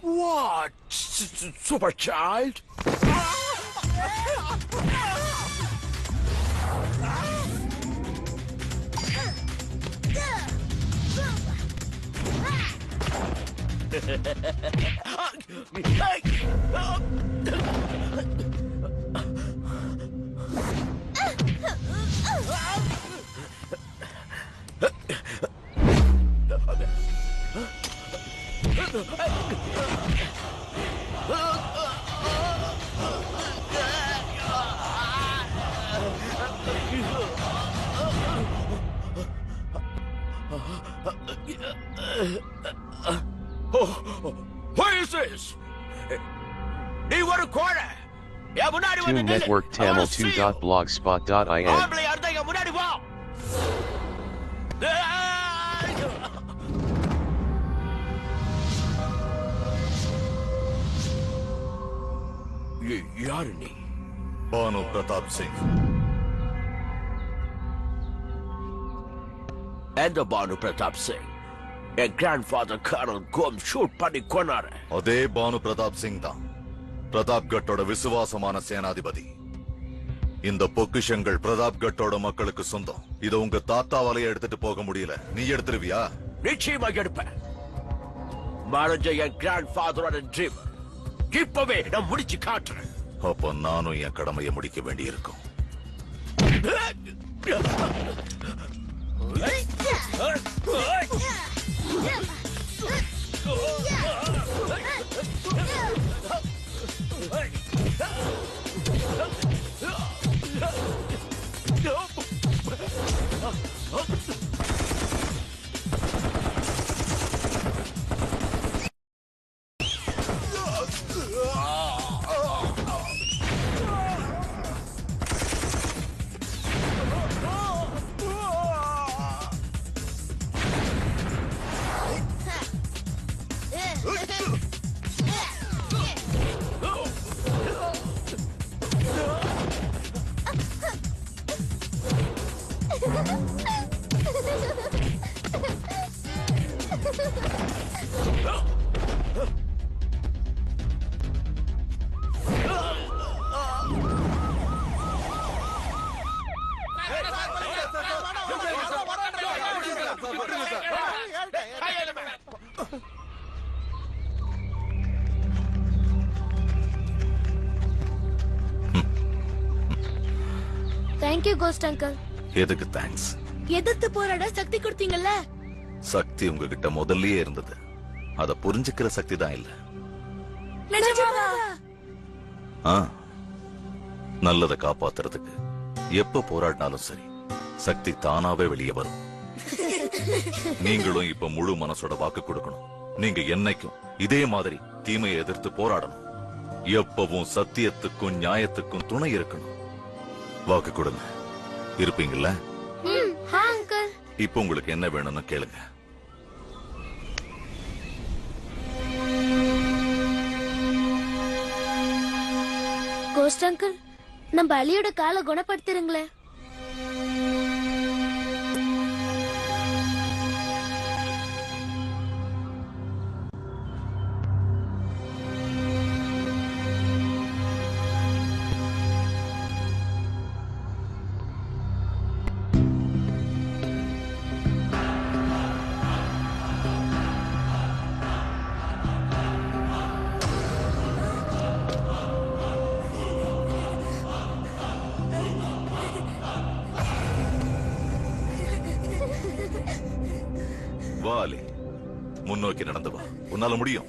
What? Super child? What is this? நீ ஒரு கோழை. என் முன்னாடி வந்து Toon Network Tamil 2.blogspot.in. ஆம்பளை அர்த்தம் என் முன்னாடி வா. யாரு நீ? பானு பிரதாப் சிங். எந்த பானு பிரதாப் சிங்? என் கிராண்ட்ஃபாதர் கர்னல் கோம் ஷூட் பண்ணி கொன்னாரு. அதே பானு பிரதாப் சிங் தான் பிரதாப்கட்டோட விசுவாசமான சேனாதிபதி. இந்த பொக்கிஷங்கள் பிரதாப்கட்டோட மக்களுக்கு சொந்தம். இத உங்க தாத்தாவாலே எடுத்துட்டு போக முடியல, நீ எடுத்துருவியா? நிச்சயமா எடுப்பேன். மறைஞ்ச என் கிராண்ட்ஃபாதரோட ட்ரீம் இப்பவே நான் முடிச்சு காட்டுறேன். அப்ப நானும் என் கடமையை முடிக்க வேண்டியிருக்கும். Thank you ghost uncle. எதுக்கு தேங்க்ஸ்? எதிர்த்து போராட சக்தி கொடுத்தீங்கல்ல. சக்தி உங்ககிட்ட முதல்லயே இருந்தது. அத புரிஞ்சுக்கிற சக்தி தான் இல்ல. நிஜமாவா? நல்லத காப்பாத்துறதுக்கு எப்ப போராடினாலும் சரி சக்தி தானாவே வெளியே வரும். நீங்களும் இப்ப முழு மனசோட வாக்கு கொடுக்கணும். நீங்க என்னைக்கும் இதே மாதிரி தீமையை எதிர்த்து போராடணும். எப்பவும் சத்தியத்துக்கும் நியாயத்துக்கும் துணை இருக்கணும். வாக்கு கொடுங்க. இருப்பீங்கல்ல? அங்கிள். இப்ப உங்களுக்கு என்ன வேணும்னு கேளுங்க. கோஸ்ட் அங்கிள், நம்ம அலியோட காலை குணப்படுத்திருங்களே. வா அலி, முன்னோக்கி நடந்து வா. உன்னால முடியும்.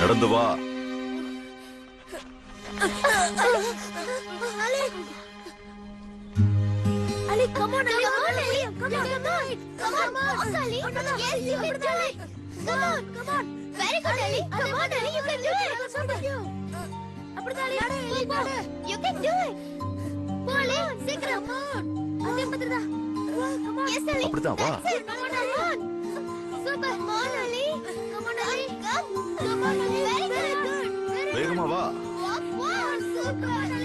நடந்து வா. Ali, come on, Ali, come on, Ali, come on, come on, Ali, yes, you can do it. Come on, very good, Ali, come on, Ali, you can do it. அப்படிதான் Ali, you can do it. Go, Ali, சீக்கிரம், அதே பத்திரதா. Yes, Ali. அப்படிதான் வா. Come on, super, come on, Ali, come on, Ali, come on, Ali, very good. வேகமா வா. Super, Ali.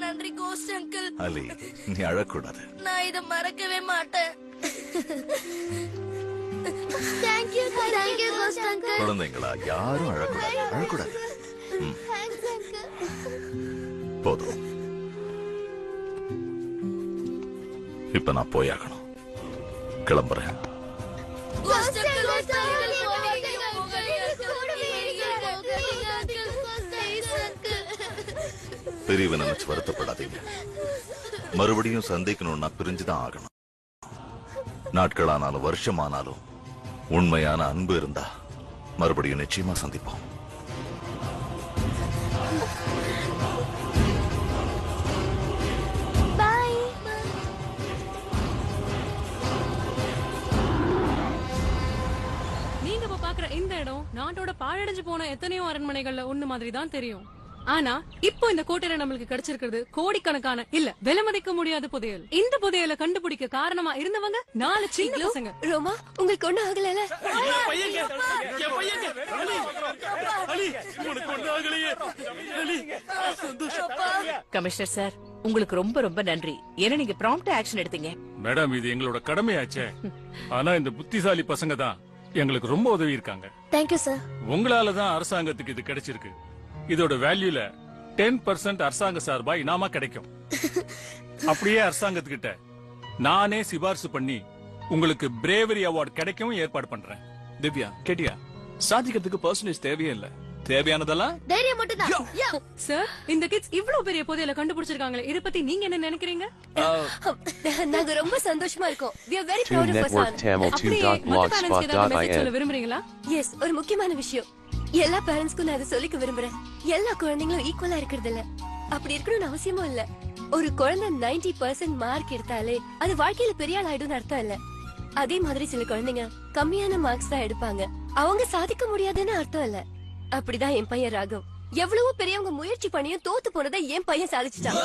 நன்றி கோஸ்ட் அங்கிள். அலி, நீ அழக்கூடாது. நான் இத மறக்கவே மாட்டேன். Thank you ghost uncle. குழந்தைங்களா யாரும் அழக்கூடாது. Thanks uncle. போதும். இப்ப நான் போயாகணும். கிளம்புறேன். கோஸ்ட் அங்கிள், பிரிவை நினைச்சு வருத்தப்படாதீங்க. மறுபடியும் சந்திக்கணும்னா பிரிஞ்சுதான் ஆகணும். நாட்களானாலும் வருஷமானாலும் உண்மையான அன்பு இருந்தா மறுபடியும் நிச்சயமா சந்திப்போம். நீங்க இப்ப பாக்குற இந்த இடம் நாட்டோட பாழடைஞ்சு போன எத்தனையோ அரண்மனைகள்ல ஒண்ணு மாதிரி தான் தெரியும். ஆனா இப்போ இந்த கோட்டையில நம்மளுக்கு கிடைச்சிருக்கிறது கோடிக்கணக்கான இல்ல விலை மதிக்க முடியாத புதையல். இந்த புதையலை கண்டுபிடிக்க காரணமா இருந்தவங்க 4 சின்ன பசங்க. ரோமா, உங்களுக்கு ஒண்ணு ஆகல? கமிஷனர் சார், உங்களுக்கு ரொம்ப ரொம்ப நன்றி. ஏன்னா நீங்க ப்ராம்ப்ட் ஆக்ஷன் எடுத்தீங்க. மேடம், இது எங்களோட கடமையாச்சே. ஆனா இந்த புத்திசாலி பசங்க தான் எங்களுக்கு ரொம்ப உதவி இருக்காங்க. Thank you sir. உங்களால தான் அரசாங்கத்துக்கு இது கிடைச்சிருக்கு. இதோட வேல்யூல 10% அரசாங்க சார்பா இனாமா கிடைக்கும். அப்படியே அரசாங்கத்துக்கிட்ட நானே சிபாரிசு பண்ணி உங்களுக்கு பிரேவரி அவார்ட் கிடைக்கவும் ஏற்பாடு பண்றேன். திவ்யா, கேட்டியா? சாதிக்கிறதுக்கு பர்சன்டேஜ் தேவையே இல்ல. தேவையானதெல்லாம் தைரியம் மட்டும் தான். சார், இந்த கிட்ஸ் இவ்ளோ பெரிய புதையல கண்டுபிடிச்சிருக்காங்களே, இத பத்தி நீங்க என்ன நினைக்கிறீங்க? நாங்க ரொம்ப சந்தோஷமா இருக்கோம். We are very proud of our son. TuneNetworkTamil2.blogspot.in விரும்புறீங்களா? எஸ், ஒரு முக்கியமான விஷயம். எல்லா பேரண்ட்ஸ்க்கும் நான் அதை சொல்லிக்க விரும்புறேன். எல்லா குழந்தைங்களும் ஈக்குவலா இருக்கிறது இல்ல. அப்படி இருக்கணும்னு அவசியமும் இல்ல. ஒரு குழந்தை 90% மார்க் எடுத்தாலே அது வாழ்க்கையில பெரிய ஆள் ஆயிடும்னு அர்த்தம் இல்ல. அதே மாதிரி சில குழந்தைங்க கம்மியான மார்க்ஸ் தான் எடுப்பாங்க. அவங்க சாதிக்க முடியாதுன்னு அர்த்தம் இல்ல. அப்படிதான் என் பையன் ராகவ். எவ்வளவோ பெரியவங்க முயற்சி பண்ணியும் தோத்து போனதை என் பையன் சாதிச்சுட்டான்.